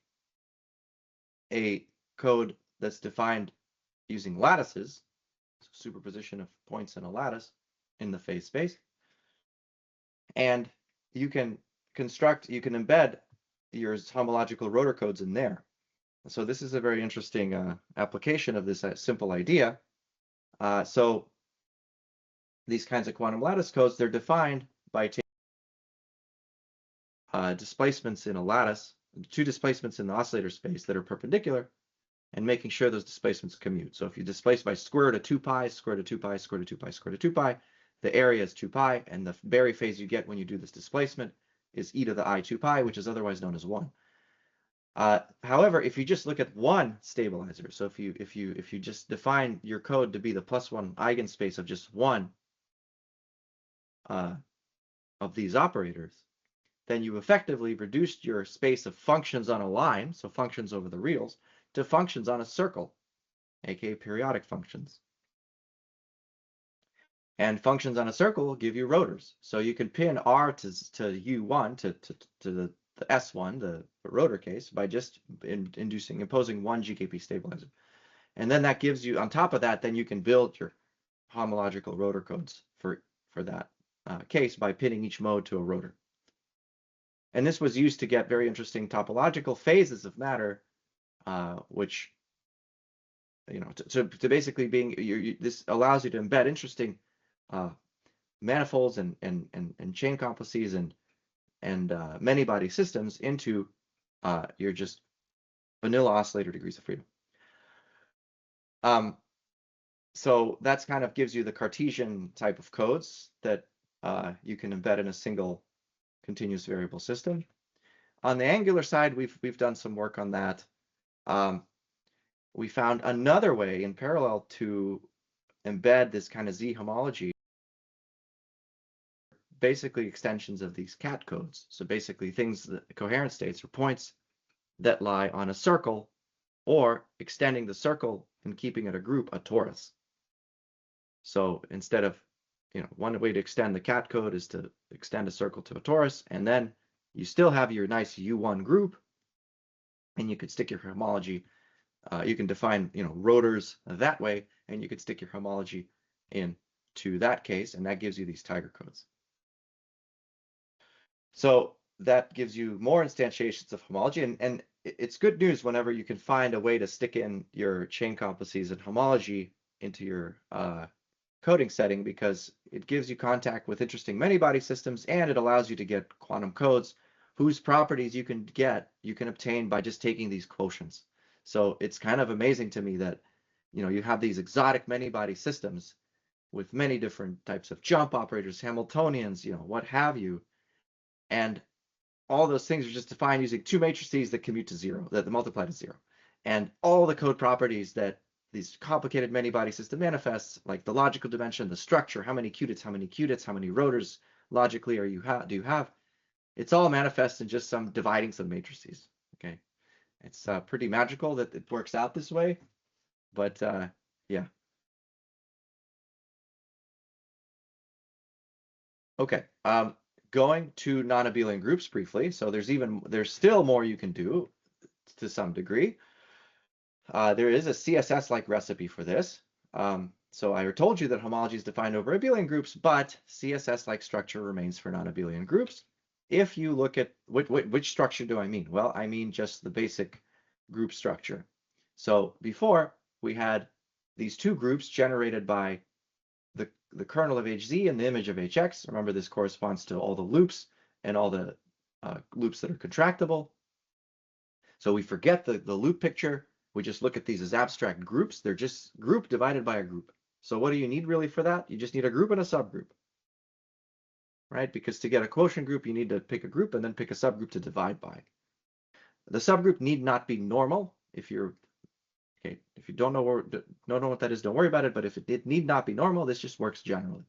[SPEAKER 1] a code that's defined using lattices, so superposition of points in a lattice in the phase space, and you can embed your homological rotor codes in there. So this is a very interesting application of this simple idea. So these kinds of quantum lattice codes, they're defined by taking displacements in a lattice, 2 displacements in the oscillator space that are perpendicular, and making sure those displacements commute. So if you displace by square root of 2 pi, square root of 2 pi, square root of 2 pi, square root of 2 pi, the area is 2 pi, and the Berry phase you get when you do this displacement is e to the I 2 pi, which is otherwise known as 1. However, if you just look at one stabilizer, so if you just define your code to be the +1 eigenspace of just one of these operators, then you effectively reduced your space of functions on a line, so functions over the reals, to functions on a circle, aka periodic functions. And functions on a circle give you rotors. So you can pin R to U1 to the S1, the rotor case, by just imposing one GKP stabilizer. And then that gives you, on top of that, then you can build your homological rotor codes for that case by pinning each mode to a rotor. And this was used to get very interesting topological phases of matter, which, you know, to basically being, this allows you to embed interesting manifolds and chain complexes and many body systems into your just vanilla oscillator degrees of freedom. So that's kind of gives you the Cartesian type of codes that you can embed in a single continuous variable system. On the angular side, we've done some work on that. We found another way in parallel to embed this kind of Z homology, basically extensions of these cat codes. So basically things, that coherent states or points that lie on a circle, or extending the circle and keeping it a group, a torus. So instead of, you know, one way to extend the cat code is to extend a circle to a torus, and then you still have your nice U1 group, and you could stick your homology. You can define, you know, rotors that way, and you could stick your homology into that case, and that gives you these tiger codes. So that gives you more instantiations of homology, and it's good news whenever you can find a way to stick in your chain complexes and homology into your coding setting, because it gives you contact with interesting many-body systems, and it allows you to get quantum codes whose properties you can obtain by just taking these quotients. So it's kind of amazing to me that, you know, you have these exotic many-body systems with many different types of jump operators, Hamiltonians, you know, what have you, and all those things are just defined using two matrices that commute to zero, that multiply to zero, and all the code properties that these complicated many-body system manifests, like the logical dimension, the structure, how many qubits, how many rotors logically do you have? It's all manifest in just some dividing some matrices. Okay, it's pretty magical that it works out this way, but yeah. Okay, going to non-abelian groups briefly. So there's still more you can do to some degree. There is a CSS-like recipe for this. So I told you that homology is defined over abelian groups, but CSS-like structure remains for non-abelian groups. If you look at which structure do I mean? Well, I mean just the basic group structure. So before, we had these two groups generated by the kernel of HZ and the image of HX. Remember, this corresponds to all the loops and all the loops that are contractible. So we forget the loop picture. We just look at these as abstract groups. They're just group divided by a group. So what do you need really for that? You just need a group and a subgroup, right? Because to get a quotient group, you need to pick a group and then pick a subgroup to divide by. The subgroup need not be normal. If you don't know what that is, don't worry about it. But if it need not be normal, this just works generally.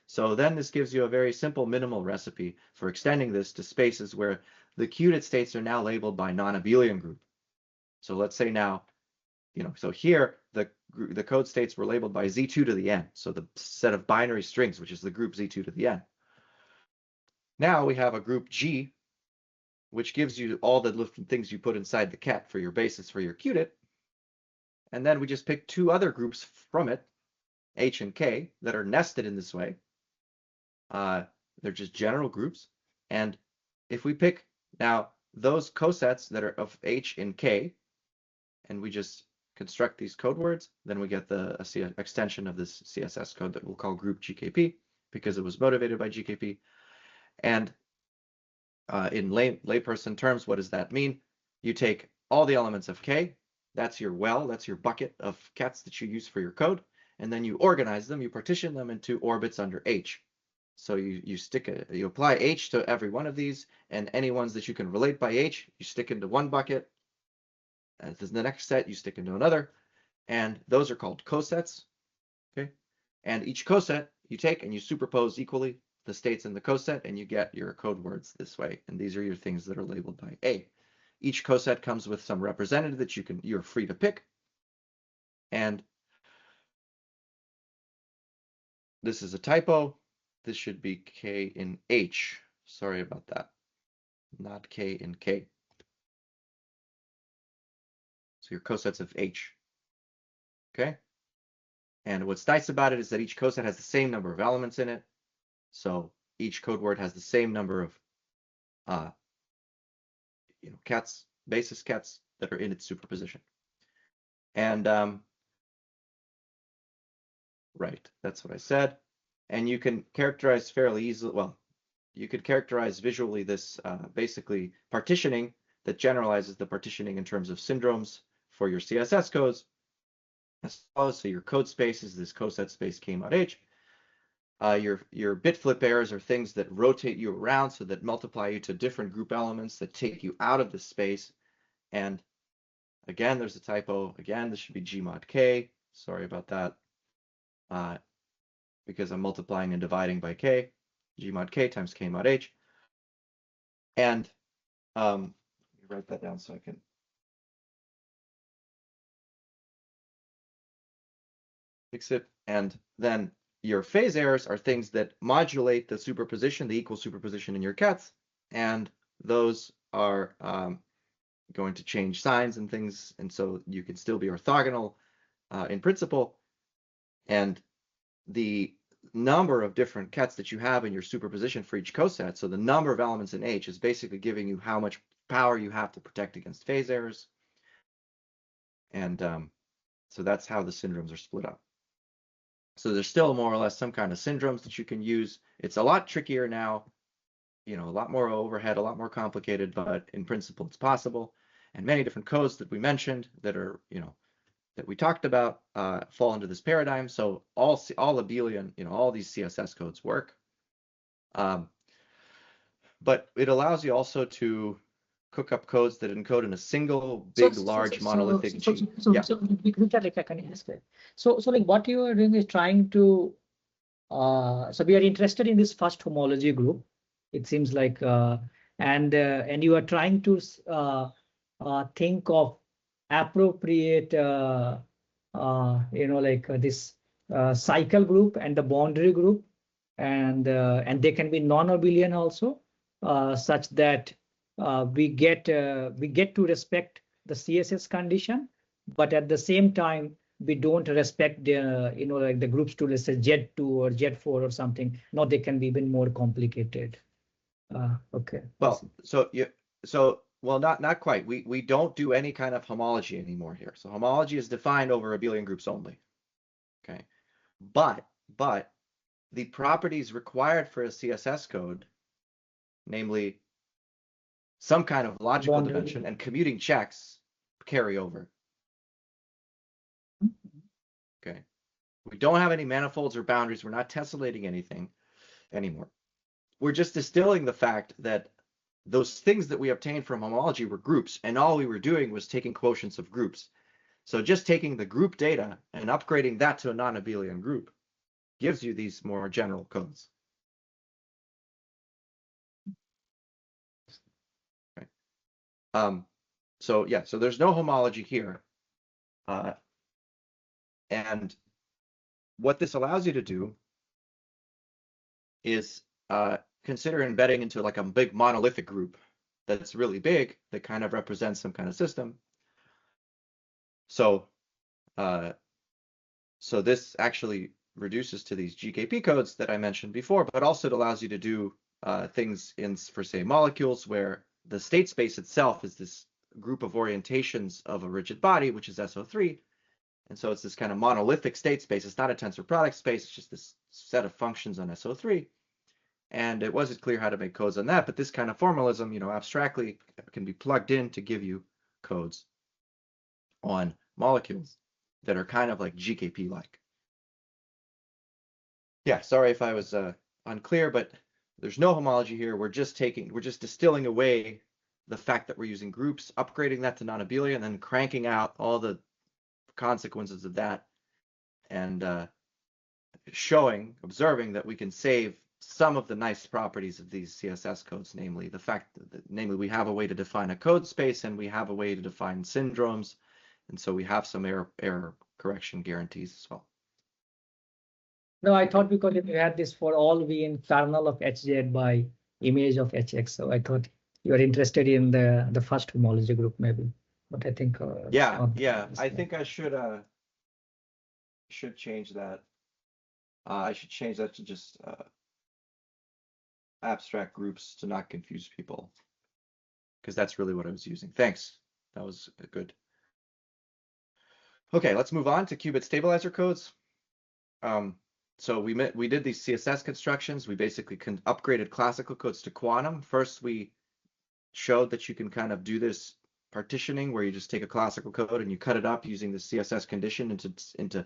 [SPEAKER 1] So then this gives you a very simple minimal recipe for extending this to spaces where the qubit states are now labeled by non-abelian group. So let's say now, you know, so here the code states were labeled by Z2 to the n. So the set of binary strings, which is the group Z2 to the n. Now we have a group G, which gives you all the things you put inside the ket for your basis for your qubit. And then we just pick two other groups from it, H and K, that are nested in this way. They're just general groups. And if we pick now those cosets that are of H and K, and we just construct these code words, then we get the extension of this CSS code that we'll call group GKP, because it was motivated by GKP. And in layperson terms, what does that mean? You take all the elements of K, that's your well, that's your bucket of kets that you use for your code, and then you organize them, you partition them into orbits under H. So you apply H to every one of these, and any ones that you can relate by H, you stick into one bucket. And the next set you stick into another, and those are called cosets. Okay, and each coset you take and you superpose equally the states in the coset, and you get your code words this way. And these are your things that are labeled by A. Each coset comes with some representative that you're free to pick. And this is a typo. This should be K in H. Sorry about that. Not K in K. So your cosets of H. Okay? And what's nice about it is that each coset has the same number of elements in it. So each code word has the same number of cats, basis cats that are in its superposition. And right, that's what I said. And you can characterize fairly easily, well, you could characterize visually this basically partitioning that generalizes the partitioning in terms of syndromes for your CSS codes. So your code space is this coset space K mod H. Your bit flip errors are things that rotate you around, so that multiply you to different group elements that take you out of this space. And again, there's a typo. Again, this should be G mod K. Sorry about that. Because I'm multiplying and dividing by K. G mod K times K mod H. And let me write that down so I can fix it. And then your phase errors are things that modulate the superposition, the equal superposition in your cats. And those are going to change signs and things. And so you can still be orthogonal in principle. And the number of different cats that you have in your superposition for each coset, so the number of elements in H, is basically giving you how much power you have to protect against phase errors. And so that's how the syndromes are split up. So there's still more or less some kind of syndromes that you can use. It's a lot trickier now, a lot more overhead, a lot more complicated, but in principle it's possible. And many different codes that we mentioned that are, that we talked about fall into this paradigm. So all abelian, all these CSS codes work. But it allows you also to cook up codes that encode in a single big, large monolithic G.
[SPEAKER 2] So like I can ask it. So like what you are doing is trying to, so we are interested in this first homology group, it seems like, and you are trying to think of appropriate, this cycle group and the boundary group, and they can be non-abelian also, such that we get to respect the CSS condition, but at the same time we don't respect the like the groups to, let's say, Z2 or Z4 or something. No, they can be even more complicated. Okay.
[SPEAKER 1] Well, well, not quite. We don't do any kind of homology anymore here. So homology is defined over abelian groups only. Okay, but the properties required for a CSS code, namely some kind of logical dimension and commuting checks, carry over. Okay, we don't have any manifolds or boundaries. We're not tessellating anything anymore. We're just distilling the fact that those things that we obtained from homology were groups, and all we were doing was taking quotients of groups. So just taking the group data and upgrading that to a non-abelian group gives you these more general codes. Okay. So yeah, so there's no homology here. And what this allows you to do is consider embedding into like a big monolithic group that's really big, that kind of represents some kind of system. So so this actually reduces to these GKP codes that I mentioned before, but also it allows you to do things for, say, molecules, where the state space itself is this group of orientations of a rigid body, which is SO3. And so it's this kind of monolithic state space. It's not a tensor product space. It's just this set of functions on SO3. And it wasn't clear how to make codes on that, but this kind of formalism, abstractly can be plugged in to give you codes on molecules that are kind of like GKP-like. Yeah, sorry if I was unclear, but there's no homology here. We're just distilling away the fact that we're using groups, upgrading that to non-abelian, and then cranking out all the consequences of that, and observing that we can save some of the nice properties of these CSS codes, namely the fact that we have a way to define a code space and we have a way to define syndromes, and so we have some error correction guarantees as well.
[SPEAKER 2] No, I thought because you had this for all v in kernel of hz by image of hx, so I thought you are interested in the first homology group maybe, but I think
[SPEAKER 1] yeah, I think I should change that. I should change that to just abstract groups to not confuse people, because that's really what I was using. Thanks, that was good. Okay, let's move on to qubit stabilizer codes. So we did these CSS constructions. We basically upgraded classical codes to quantum. First, we showed that you can kind of do this partitioning where you just take a classical code and you cut it up using the CSS condition into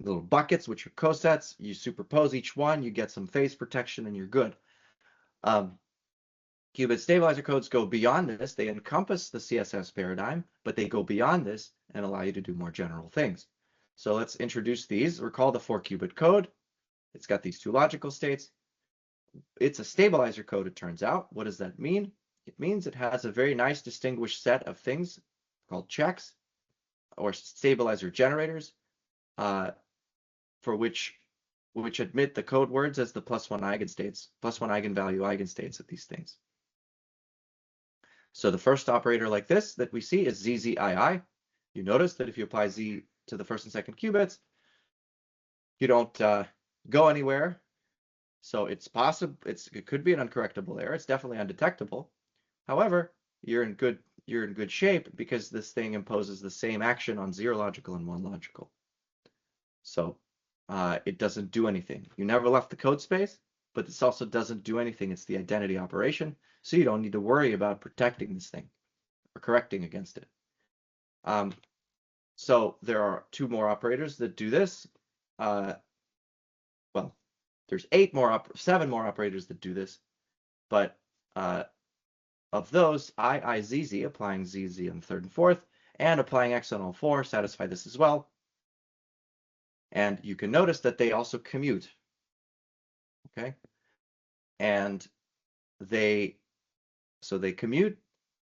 [SPEAKER 1] little buckets, which are cosets. You superpose each one, you get some phase protection, and you're good. Qubit stabilizer codes go beyond this. They encompass the CSS paradigm, but they go beyond this and allow you to do more general things. So let's introduce these. Recall the 4-qubit code. It's got these two logical states. It's a stabilizer code, it turns out. What does that mean? It means it has a very nice distinguished set of things called checks or stabilizer generators for which admit the code words as the +1 eigenstates, +1 eigenvalue eigenstates of these things. So the first operator like this that we see is ZZII. You notice that if you apply Z to the first and second qubits, you don't go anywhere. So it's possible, it could be an uncorrectable error. It's definitely undetectable. However, you're in good shape because this thing imposes the same action on 0 logical and 1 logical. So it doesn't do anything. You never left the code space, but this also doesn't do anything. It's the identity operation. So you don't need to worry about protecting this thing or correcting against it. So there are 2 more operators that do this. Well, there's 7 more operators that do this, but of those, IIZZ, applying ZZ on the 3rd and 4th, and applying X on all 4 satisfy this as well. And you can notice that they also commute. Okay, and they commute,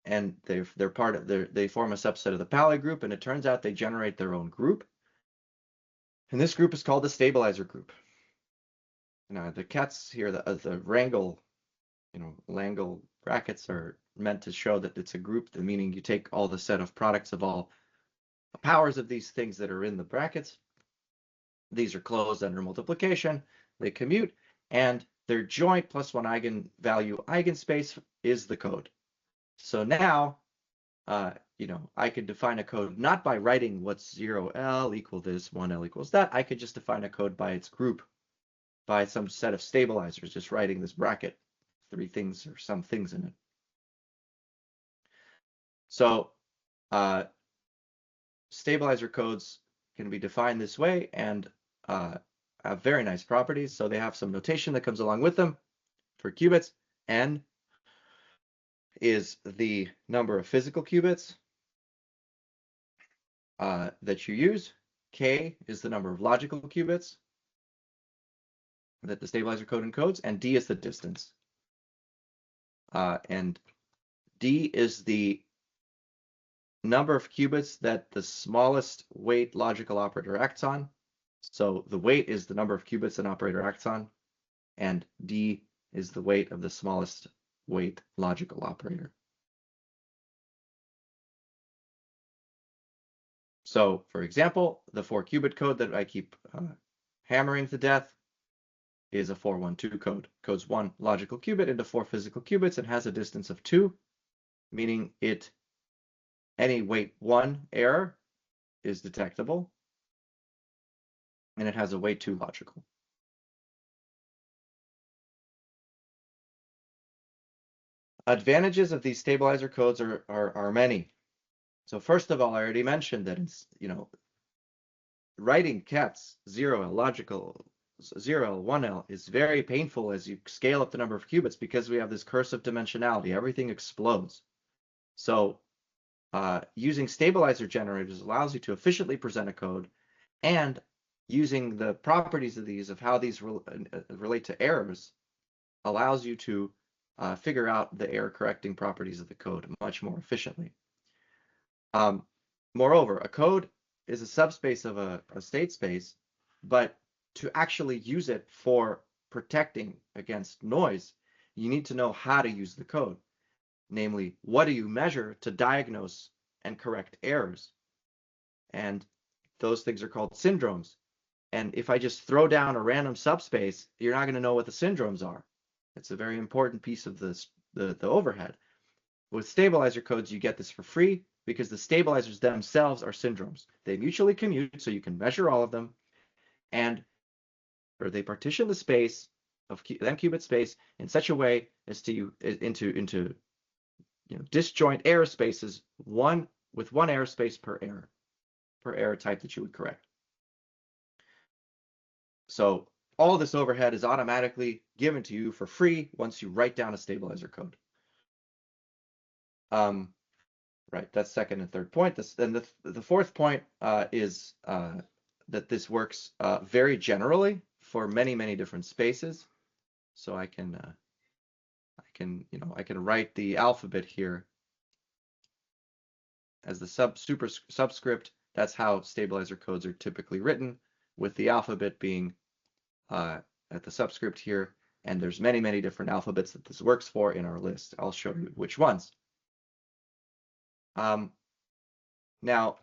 [SPEAKER 1] and they're part of they form a subset of the Pali group, and it turns out they generate their own group, and this group is called the stabilizer group. Now the cats here, the Wrangle, Langle brackets are meant to show that it's a group, meaning you take all the set of products of all the powers of these things that are in the brackets. These are closed under multiplication. They commute, and their joint +1 eigenvalue eigenspace is the code. So now, I could define a code not by writing what's 0L equal this, 1L equals that. I could just define a code by its group, by some set of stabilizers, just writing this bracket, 3 things or some things in it. So stabilizer codes can be defined this way and have very nice properties. So they have some notation that comes along with them. For qubits, N is the number of physical qubits that you use. K is the number of logical qubits that the stabilizer code encodes, and D is the distance. And D is the number of qubits that the smallest weight logical operator acts on. So the weight is the number of qubits an operator acts on, and D is the weight of the smallest weight logical operator. So, for example, the 4-qubit code that I keep hammering to death is a 412 code. Codes 1 logical qubit into 4 physical qubits and has a distance of 2, meaning any weight 1 error is detectable, and it has a weight 2 logical. Advantages of these stabilizer codes are many. So first of all, I already mentioned that it's, writing cats 0L logical 0L 1L is very painful as you scale up the number of qubits because we have this curse of dimensionality. Everything explodes. So using stabilizer generators allows you to efficiently present a code, and using the properties of these, of how these relate to errors, allows you to figure out the error correcting properties of the code much more efficiently. Moreover, a code is a subspace of a state space, but to actually use it for protecting against noise, you need to know how to use the code. Namely, what do you measure to diagnose and correct errors? And those things are called syndromes. And if I just throw down a random subspace, you're not going to know what the syndromes are. It's a very important piece of the overhead. With stabilizer codes, you get this for free because the stabilizers themselves are syndromes. They mutually commute, so you can measure all of them, or they partition the space of n-qubit space in such a way as to into disjoint error spaces, with one error space per error type that you would correct. So all this overhead is automatically given to you for free once you write down a stabilizer code. Right, that's second and third point. And the fourth point is that this works very generally for many different spaces. So I can write the alphabet here as the subscript. That's how stabilizer codes are typically written, with the alphabet being at the subscript here. And there's many different alphabets that this works for in our list. I'll show you which ones. Now,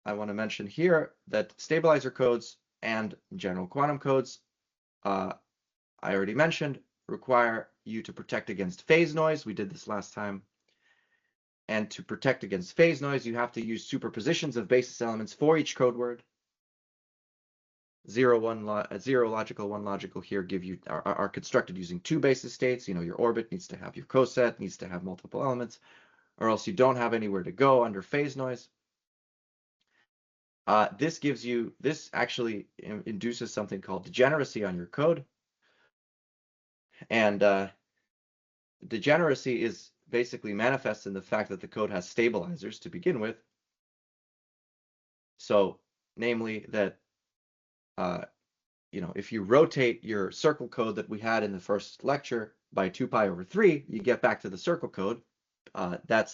[SPEAKER 1] I want to mention here that stabilizer codes and general quantum codes, I already mentioned, require you to protect against phase noise. We did this last time. And to protect against phase noise, you have to use superpositions of basis elements for each code word. 0 logical, 1 logical here are constructed using 2 basis states. Your orbit needs to have your coset, needs to have multiple elements, or else you don't have anywhere to go under phase noise. This actually induces something called degeneracy on your code. And degeneracy is basically manifest in the fact that the code has stabilizers to begin with. So, namely that, if you rotate your circle code that we had in the first lecture by 2 pi over 3, you get back to the circle code. That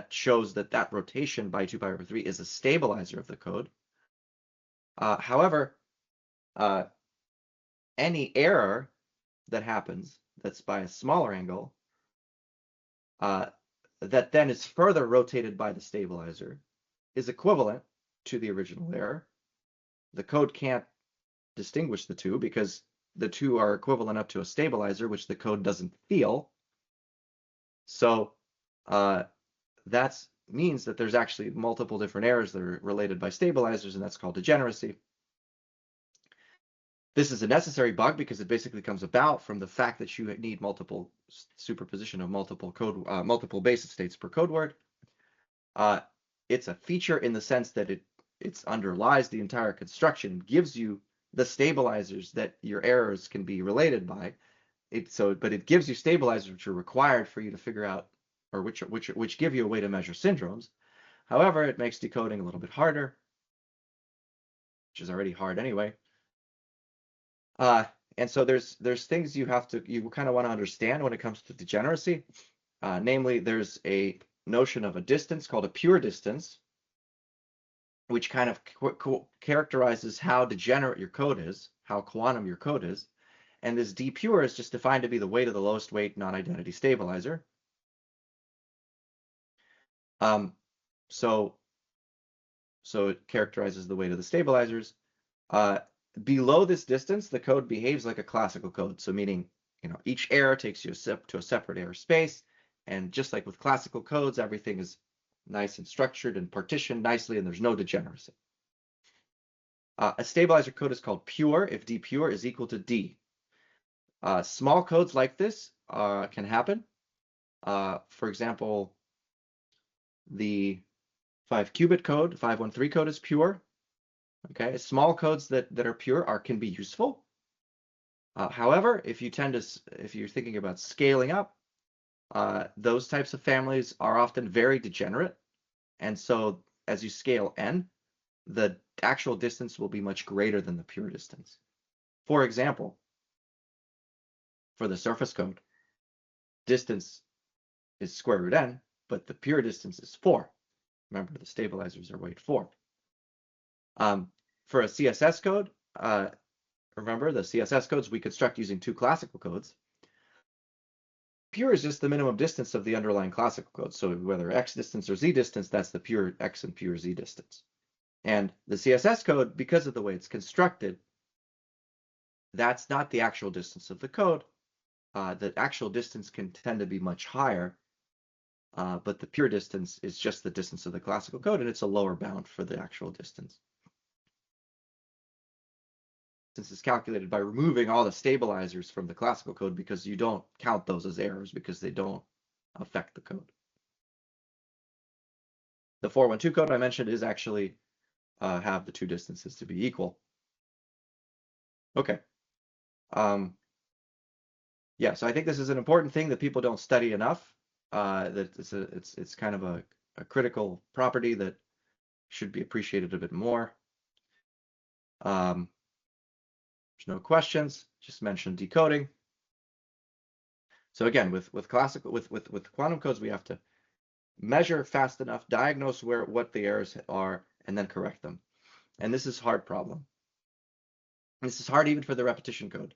[SPEAKER 1] shows that rotation by 2 pi over 3 is a stabilizer of the code. However, any error that happens that's by a smaller angle, that then is further rotated by the stabilizer, is equivalent to the original error. The code can't distinguish the two because the two are equivalent up to a stabilizer, which the code doesn't feel. So that means that there's actually multiple different errors that are related by stabilizers, and that's called degeneracy. This is a necessary bug because it basically comes about from the fact that you need multiple superposition of multiple basis states per code word. It's a feature in the sense that it underlies the entire construction and gives you the stabilizers that your errors can be related by. But it gives you stabilizers which are required for you to figure out, or which give you a way to measure syndromes. However, it makes decoding a little bit harder, which is already hard anyway. And so there's things you kind of want to understand when it comes to degeneracy. Namely, there's a notion of a distance called a pure distance, which kind of characterizes how degenerate your code is, how quantum your code is. And this d pure is just defined to be the weight of the lowest weight non-identity stabilizer. So it characterizes the weight of the stabilizers. Below this distance, the code behaves like a classical code. So meaning, each error takes you to a separate error space. And just like with classical codes, everything is nice and structured and partitioned nicely, and there's no degeneracy. A stabilizer code is called pure if d pure is equal to d. Small codes like this can happen. For example, the 5-qubit code, 513 code is pure. Okay, small codes that are pure can be useful. However, if you're thinking about scaling up, those types of families are often very degenerate, and so as you scale n, the actual distance will be much greater than the pure distance. For example, for the surface code, distance is square root n, but the pure distance is 4. Remember, the stabilizers are weight 4. For a CSS code, remember the CSS codes we construct using 2 classical codes. Pure is just the minimum distance of the underlying classical code. So whether x distance or z distance, that's the pure x and pure z distance. And the CSS code, because of the way it's constructed, that's not the actual distance of the code. The actual distance can tend to be much higher, but the pure distance is just the distance of the classical code, and it's a lower bound for the actual distance. This is calculated by removing all the stabilizers from the classical code because you don't count those as errors because they don't affect the code. The 412 code I mentioned is actually have the 2 distances to be equal. Okay. Yeah, so I think this is an important thing that people don't study enough. That it's kind of a critical property that should be appreciated a bit more. There's no questions. Just mentioned decoding. So again, with quantum codes, we have to measure fast enough, diagnose what the errors are, and then correct them. And this is a hard problem. This is hard even for the repetition code.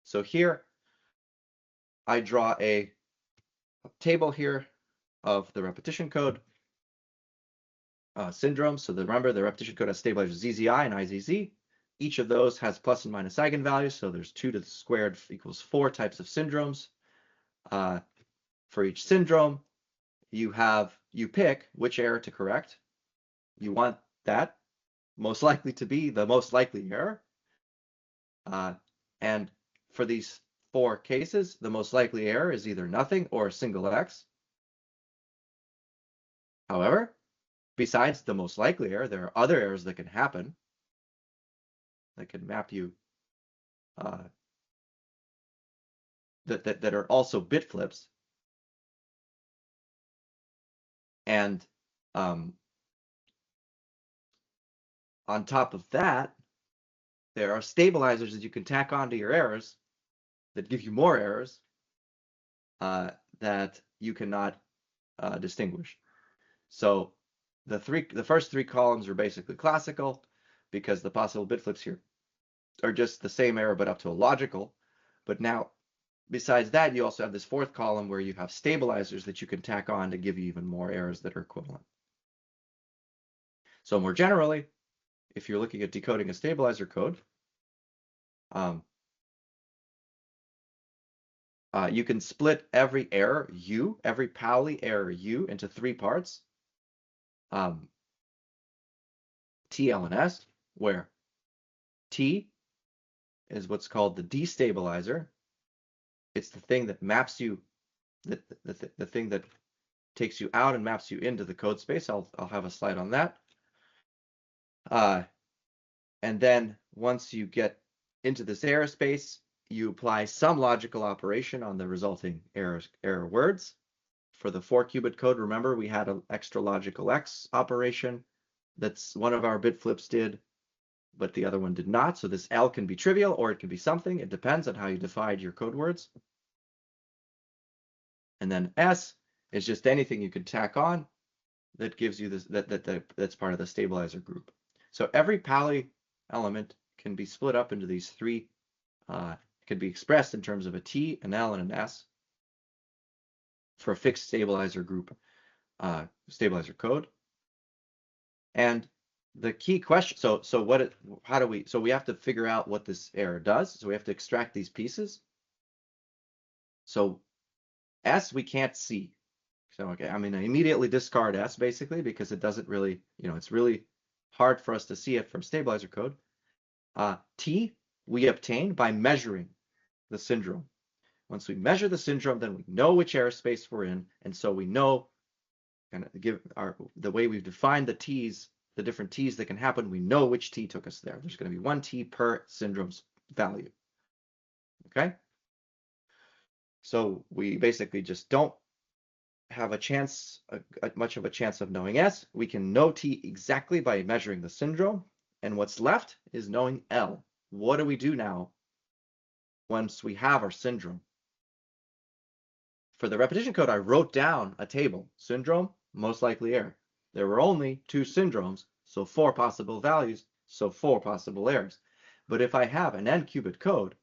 [SPEAKER 1] So here, I draw a table here of the repetition code syndromes. So remember, the repetition code has stabilizers ZZI and IZZ. Each of those has plus and minus eigenvalues. So there's 2 to the squared equals 4 types of syndromes. For each syndrome, you pick which error to correct. You want that most likely to be the most likely error. And for these 4 cases, the most likely error is either nothing or a single x. However, besides the most likely error, there are other errors that can happen that can map you that are also bit flips. And on top of that, there are stabilizers that you can tack onto your errors that give you more errors that you cannot distinguish. So the first 3 columns are basically classical because the possible bit flips here are just the same error but up to a logical. But now, besides that, you also have this 4th column where you have stabilizers that you can tack on to give you even more errors that are equivalent. So more generally, if you're looking at decoding a stabilizer code, you can split every error U, every Pauli error U, into 3 parts. T, L, and S, where T is what's called the destabilizer. It's the thing that maps you, the thing that takes you out and maps you into the code space. I'll have a slide on that. And then once you get into this error space, you apply some logical operation on the resulting error words. For the 4-qubit code, remember we had an extra logical X operation. That's one of our bit flips did, but the other one did not. So this L can be trivial or it can be something. It depends on how you divide your code words. And then S is just anything you can tack on that gives you this that's part of the stabilizer group. So every Pauli element can be split up into these 3. Can be expressed in terms of a T, an L, and an S for a fixed stabilizer group, stabilizer code. And the key question, so we have to figure out what this error does. So we have to extract these pieces. So S we can't see. So okay, I mean I immediately discard S basically because it doesn't really, it's really hard for us to see it from stabilizer code. T we obtain by measuring the syndrome. Once we measure the syndrome, then we know which error space we're in, and so we know, kind of the way we've defined the T's, the different T's that can happen, we know which T took us there. There's going to be 1 T per syndrome's value. Okay? So we basically just don't have a chance, much of a chance of knowing S. We can know T exactly by measuring the syndrome, and what's left is knowing L. What do we do now once we have our syndrome? for the repetition code, I wrote down a table. Syndrome, most likely error. There were only 2 syndromes, so 4 possible values, so 4 possible errors. But if I have an n-qubit code,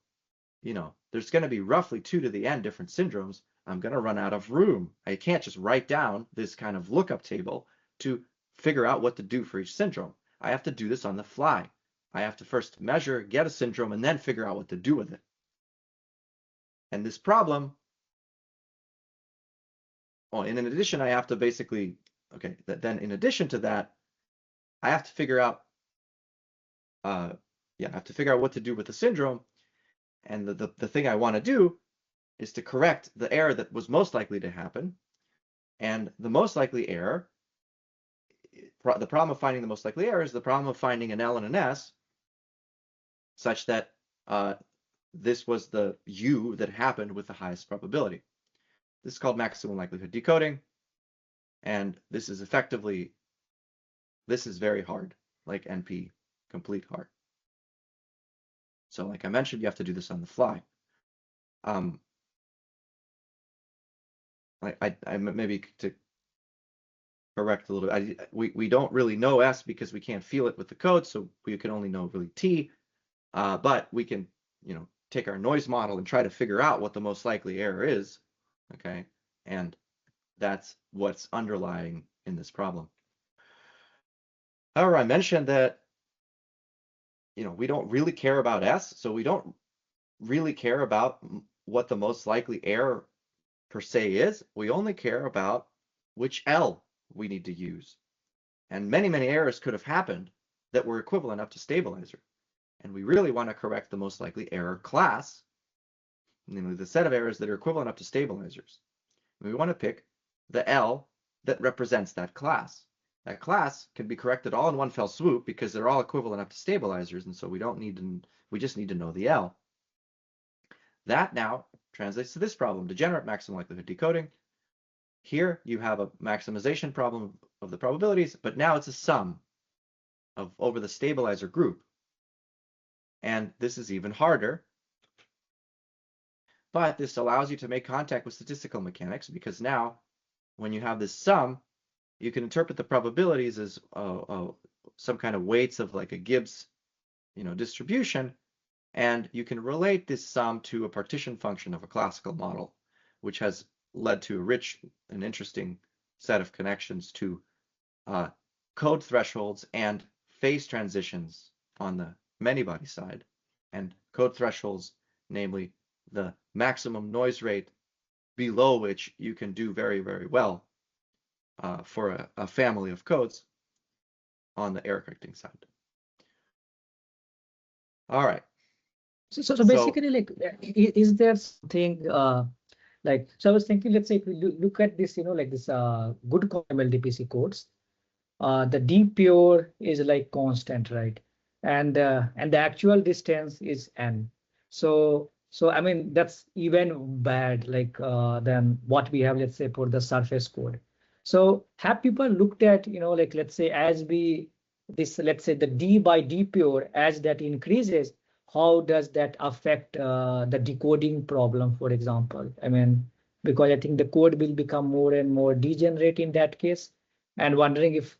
[SPEAKER 1] you know, there's going to be roughly 2 to the n different syndromes. I'm going to run out of room. I can't just write down this kind of lookup table to figure out what to do for each syndrome. I have to do this on the fly. I have to first measure, get a syndrome, and then figure out what to do with it. And this problem, oh, and in addition, I have to basically, okay, then in addition to that, I have to figure out, I have to figure out what to do with the syndrome. And the thing I want to do is to correct the error that was most likely to happen. And the most likely error, the problem of finding the most likely error is the problem of finding an L and an S such that this was the U that happened with the highest probability. This is called maximum likelihood decoding. And this is effectively, this is very hard, like NP, complete hard. So like I mentioned, you have to do this on the fly. I maybe to correct a little bit, we don't really know S because we can't feel it with the code, so we can only know really T. But we can, you know, take our noise model and try to figure out what the most likely error is, okay? And that's what's underlying in this problem. However, I mentioned that, you know, we don't really care about S, so we don't really care about what the most likely error per se is. We only care about which L we need to use. And many, many errors could have happened that were equivalent up to stabilizer. And we really want to correct the most likely error class, namely the set of errors that are equivalent up to stabilizers. And we want to pick the L that represents that class. That class can be corrected all in one fell swoop because they're all equivalent up to stabilizers, and so we don't need to, we just need to know the L. That now translates to this problem, degenerate maximum likelihood decoding. Here you have a maximization problem of the probabilities, but now it's a sum of over the stabilizer group. And this is even harder. But this allows you to make contact with statistical mechanics because now when you have this sum, you can interpret the probabilities as some kind of weights of like a Gibbs, you know, distribution, and you can relate this sum to a partition function of a classical model, which has led to a rich and interesting set of connections to code thresholds and phase transitions on the many-body side, and code thresholds, namely the maximum noise rate below which you can do very, very well for a family of codes on the error correcting side. All right.
[SPEAKER 2] So basically, like, is there something like, so I was thinking, let's say if we look at this, you know, like this good LDPC codes, the D pure is like constant, right? And the actual distance is n. So I mean that's even bad like than what we have, let's say, for the surface code. So have people looked at, you know, like let's say as we this, let's say the D by D pure, as that increases, how does that affect the decoding problem, for example? I mean, because I think the code will become more and more degenerate in that case, and wondering if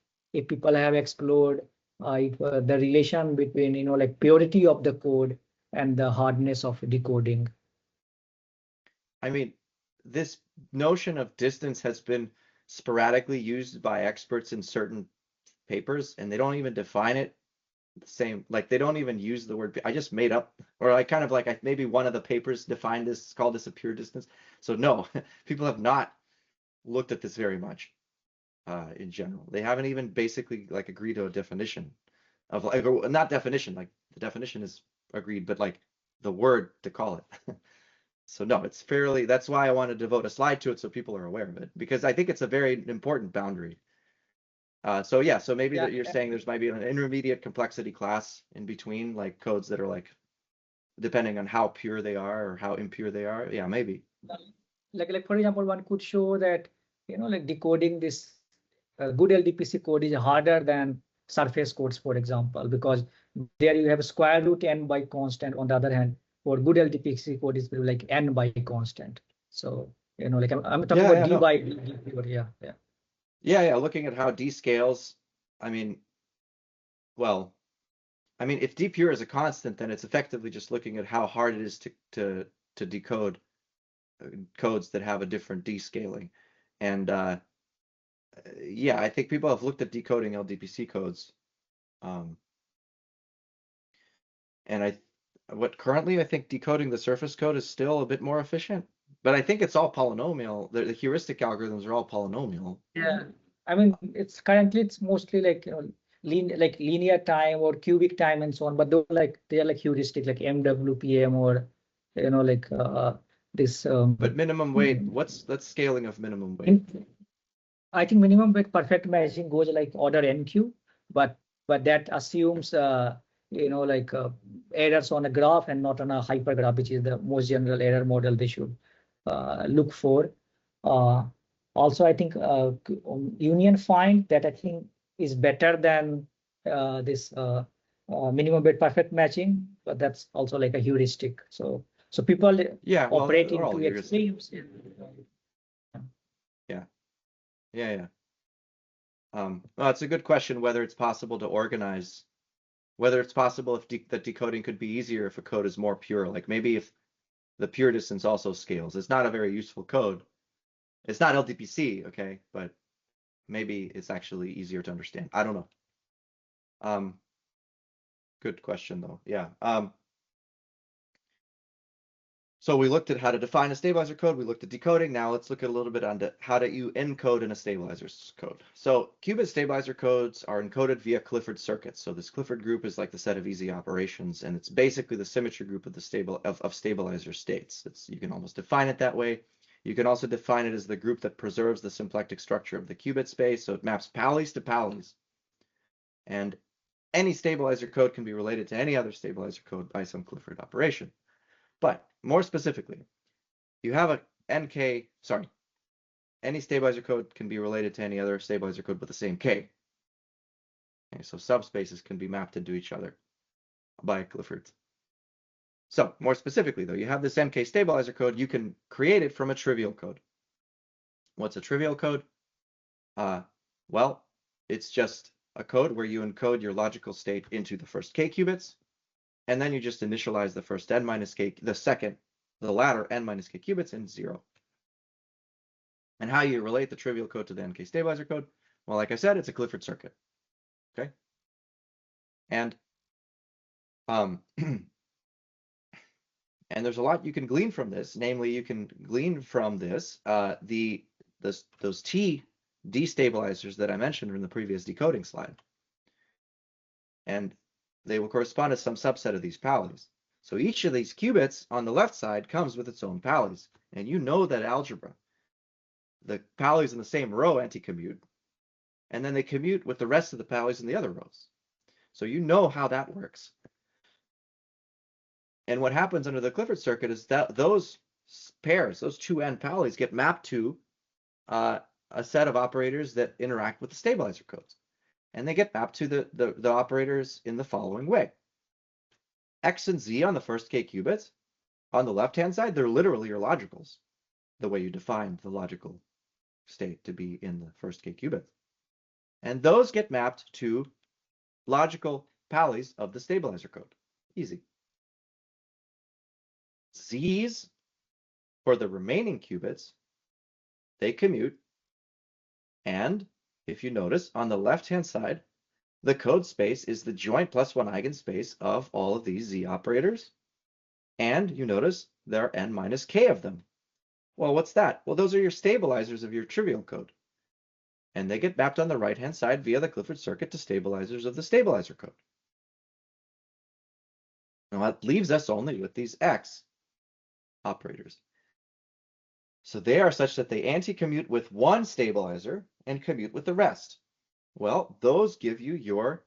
[SPEAKER 2] people have explored the relation between, you know, like purity of the code and the hardness of decoding.
[SPEAKER 1] I mean, this notion of distance has been sporadically used by experts in certain papers, and they don't even define it the same. Like they don't even use the word. I just made up, or I kind of like maybe one of the papers defined this, called this a pure distance. So no, people have not looked at this very much in general. They haven't even basically like agreed to a definition of like, not definition, like the definition is agreed, but like the word to call it. So no, it's fairly, that's why I want to devote a slide to it so people are aware of it, because I think it's a very important boundary. So yeah, so maybe that you're saying there's might be an intermediate complexity class in between, like codes that are like, depending on how pure they are or how impure they are. Yeah, maybe.
[SPEAKER 2] Like for example, one could show that, you know, like decoding this good LDPC code is harder than surface codes, for example, because there you have a square root n by constant. On the other hand, for good LDPC code is like n by constant. So You know, like I'm talking
[SPEAKER 1] Yeah,
[SPEAKER 2] about
[SPEAKER 1] yeah,
[SPEAKER 2] D
[SPEAKER 1] no.
[SPEAKER 2] by D pure. Yeah, yeah.
[SPEAKER 1] Yeah, looking at how D scales, I mean, well, I mean, if D pure is a constant, then it's effectively just looking at how hard it is to decode codes that have a different D scaling. And yeah, I think people have looked at decoding LDPC codes. Um, and what currently I think decoding the surface code is still a bit more efficient, but I think it's all polynomial. The heuristic algorithms are all polynomial.
[SPEAKER 2] Yeah. I mean, it's mostly like, you know, like linear time or cubic time and so on, but they are like heuristic, like MWPM or, you know, like this
[SPEAKER 1] But minimum weight,
[SPEAKER 2] mm,
[SPEAKER 1] what's that scaling of minimum weight?
[SPEAKER 2] in, I think minimum with perfect matching goes like order NQ, but that assumes you know, like errors on a graph and not on a hypergraph, which is the most general error model they should look for. Uh, Also, I think union find that I think is better than this minimum bit perfect matching, but that's also like a heuristic. So people
[SPEAKER 1] Yeah, well,
[SPEAKER 2] operate
[SPEAKER 1] they're all
[SPEAKER 2] into
[SPEAKER 1] heuristic.
[SPEAKER 2] extremes.
[SPEAKER 1] Yeah, yeah. Well, it's a good question whether it's possible to organize, whether it's possible if that decoding could be easier if a code is more pure. Like maybe if the pure distance also scales. It's not a very useful code. It's not LDPC, okay, but maybe it's actually easier to understand. I don't know. Um, Good question though. Yeah. So we looked at how to define a stabilizer code. We looked at decoding. Now let's look at a little bit on how do you encode in a stabilizer's code. So qubit stabilizer codes are encoded via Clifford circuits. So this Clifford group is like the set of easy operations, and it's basically the symmetry group of the stabilizer states. You can almost define it that way. You can also define it as the group that preserves the symplectic structure of the qubit space. So it maps Pallies to Pallies. And any stabilizer code can be related to any other stabilizer code by some Clifford operation. But more specifically, you have any stabilizer code can be related to any other stabilizer code with the same K. Okay, so subspaces can be mapped into each other by Cliffords. So more specifically though, you have this MK stabilizer code, you can create it from a trivial code. What's a trivial code? Well, it's just a code where you encode your logical state into the first K qubits, and then you just initialize the first n minus K, the latter n minus K qubits in 0. And how you relate the trivial code to the NK stabilizer code? Well, like I said, it's a Clifford circuit. Okay. And and there's a lot you can glean from this. Namely, you can glean from this those T destabilizers that I mentioned in the previous decoding slide. And they will correspond to some subset of these Pallies. So each of these qubits on the left side comes with its own Pallies. And you know that algebra. The Pallies in the same row anti-commute, and then they commute with the rest of the Pallies in the other rows. So you know how that works. And what happens under the Clifford circuit is that those pairs, those two n Pallies, get mapped to a set of operators that interact with the stabilizer codes. And they get mapped to the operators in the following way. X and Z on the first K qubits. On the left-hand side, they're literally your logicals, the way you defined the logical state to be in the first K qubits. And those get mapped to logical Pallies of the stabilizer code. Easy. Z's for the remaining qubits, they commute. And if you notice, on the left-hand side, the code space is the joint +1 eigenspace of all of these Z operators. And you notice there are n minus k of them. Well, what's that? Well, those are your stabilizers of your trivial code. And they get mapped on the right-hand side via the Clifford circuit to stabilizers of the stabilizer code. Now that leaves us only with these X operators. So they are such that they anti-commute with one stabilizer and commute with the rest. Well, those give you your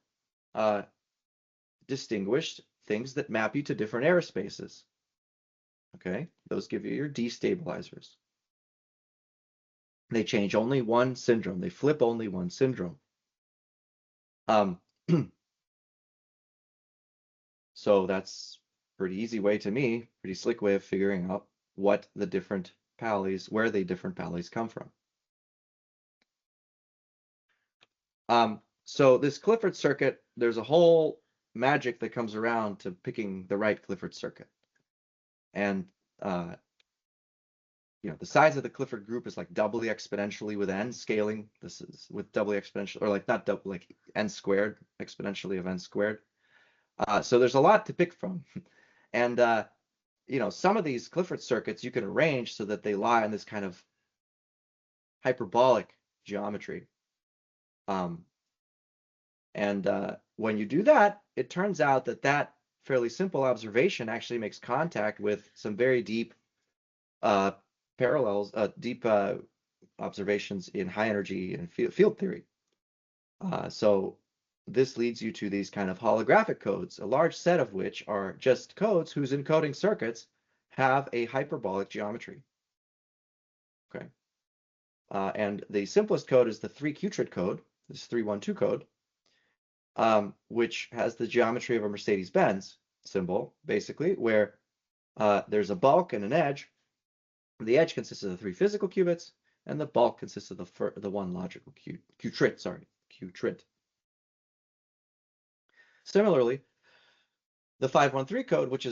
[SPEAKER 1] distinguished things that map you to different error spaces. Okay, those give you your destabilizers. They change only one syndrome. They flip only one syndrome. So that's pretty easy way to me, pretty slick way of figuring out what the different Paulis, where the different Paulis come from. So this Clifford circuit, there's a whole magic that comes around to picking the right Clifford circuit. And the size of the Clifford group is like doubly exponentially with n scaling. This is with doubly exponential, or like not double, like n squared, exponentially of n squared. So there's a lot to pick from. And some of these Clifford circuits you can arrange so that they lie in this kind of hyperbolic geometry. When you do that, it turns out that that fairly simple observation actually makes contact with some very deep parallels, deep observations in high energy and field theory. So this leads you to these kind of holographic codes, a large set of which are just codes whose encoding circuits have a hyperbolic geometry. Okay. And the simplest code is the 3-qubit code, this 312 code, which has the geometry of a Mercedes-Benz symbol, basically, where there's a bulk and an edge. The edge consists of the 3 physical qubits, and the bulk consists of the 1 logical qubit. Similarly, the 513 code, which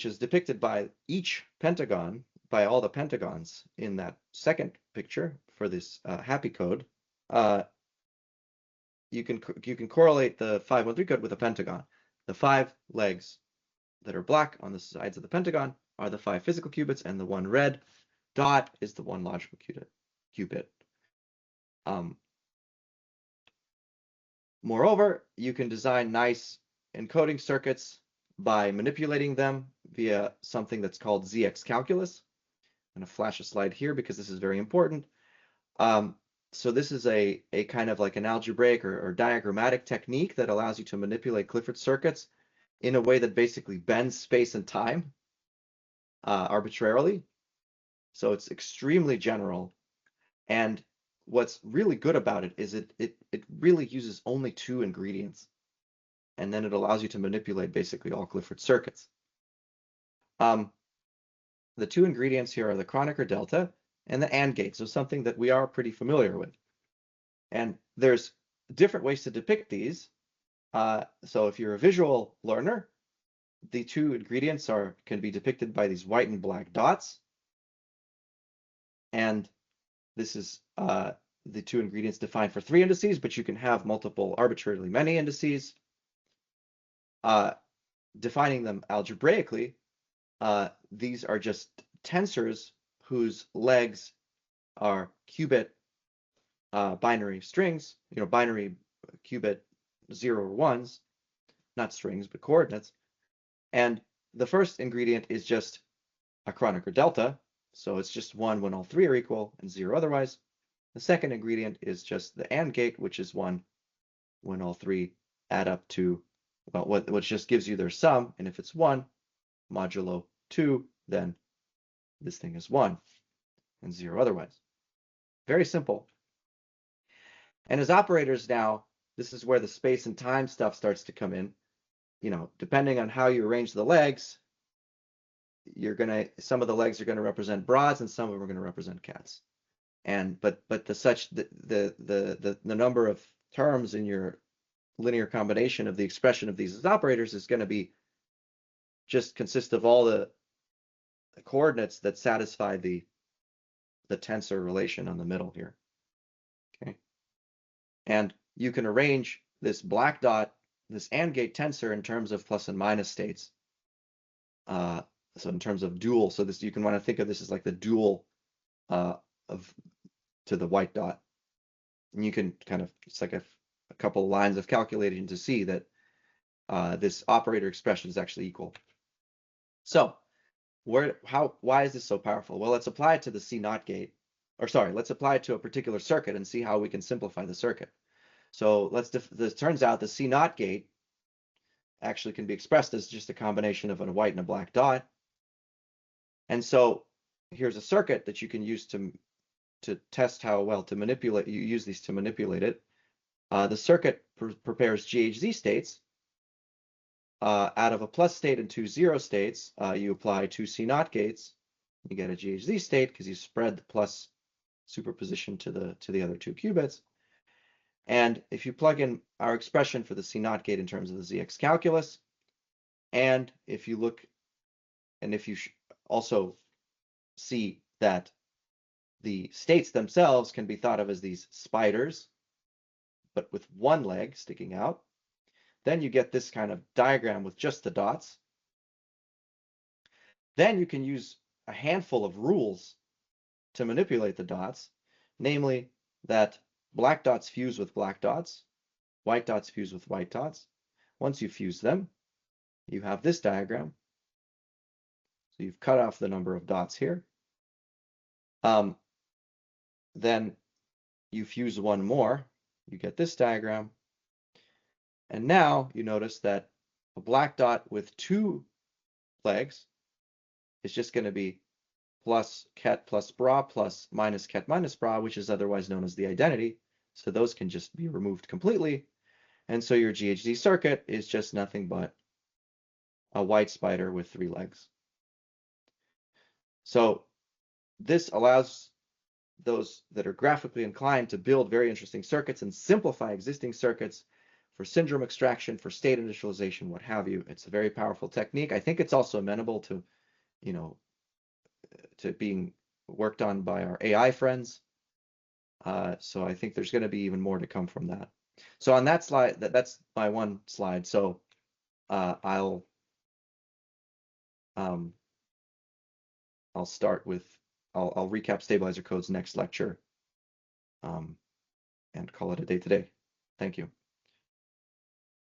[SPEAKER 1] is depicted by each pentagon, by all the pentagons in that second picture for this happy code, you can correlate the 513 code with a pentagon. The 5 legs that are black on the sides of the pentagon are the 5 physical qubits, and the 1 red dot is the 1 logical qubit. Moreover, you can design nice encoding circuits by manipulating them via something that's called ZX calculus. I'm going to flash a slide here because this is very important. So this is a kind of like an algebraic or diagrammatic technique that allows you to manipulate Clifford circuits in a way that basically bends space and time arbitrarily. So it's extremely general. And what's really good about it is it really uses only 2 ingredients. And then it allows you to manipulate basically all Clifford circuits. The 2 ingredients here are the Kronecker delta and the AND gate, so something that we are pretty familiar with. And there's different ways to depict these. So if you're a visual learner, the 2 ingredients can be depicted by these white and black dots. And this is the 2 ingredients defined for 3 indices, but you can have multiple arbitrarily many indices. Defining them algebraically, these are just tensors whose legs are qubit binary strings, binary qubit 0 or 1s, not strings, but coordinates. And the first ingredient is just a Kronecker delta, so it's just 1 when all 3 are equal and 0 otherwise. The second ingredient is just the AND gate, which is 1 when all 3 add up to, well, which just gives you their sum, and if it's 1 modulo 2, then this thing is 1 and 0 otherwise. Very simple. And as operators now, this is where the space and time stuff starts to come in. Depending on how you arrange the legs, some of the legs are going to represent broads and some of them are going to represent cats. But the number of terms in your linear combination of the expression of these as operators is going to be just consist of all the coordinates that satisfy the tensor relation on the middle here. Okay. And you can arrange this black dot, this AND gate tensor in terms of plus and minus states. So in terms of dual, so this you can want to think of this as like the dual to the white dot. And you can kind of, it's like a couple of lines of calculation to see that this operator expression is actually equal. So why is this so powerful? Well, let's apply it to the C0 gate, let's apply it to a particular circuit and see how we can simplify the circuit. So this turns out the C0 gate actually can be expressed as just a combination of a white and a black dot. And so here's a circuit that you can use to test how well to manipulate. You use these to manipulate it. The circuit prepares GHZ states. Out of a plus state and 2 0 states, you apply 2 C0 gates, You get a GHZ state because you spread the plus superposition to the other 2 qubits. And if you plug in our expression for the C0 gate in terms of the ZX calculus, and if you look, and if you also see that the states themselves can be thought of as these spiders, but with one leg sticking out, then you get this kind of diagram with just the dots. Then you can use a handful of rules to manipulate the dots, namely that black dots fuse with black dots, white dots fuse with white dots. Once you fuse them, you have this diagram. So you've cut off the number of dots here. Then you fuse one more, you get this diagram. And now you notice that a black dot with 2 legs is just going to be plus ket plus bra plus minus ket minus bra, which is otherwise known as the identity. So those can just be removed completely. And so your GHZ circuit is just nothing but a white spider with 3 legs. So this allows those that are graphically inclined to build very interesting circuits and simplify existing circuits for syndrome extraction, for state initialization, what have you. It's a very powerful technique. I think it's also amenable to, you know, to being worked on by our AI friends. So I think there's going to be even more to come from that. So on that slide, that's my one slide. So I'll start with, I'll recap stabilizer codes next lecture and call it a day today. Thank you.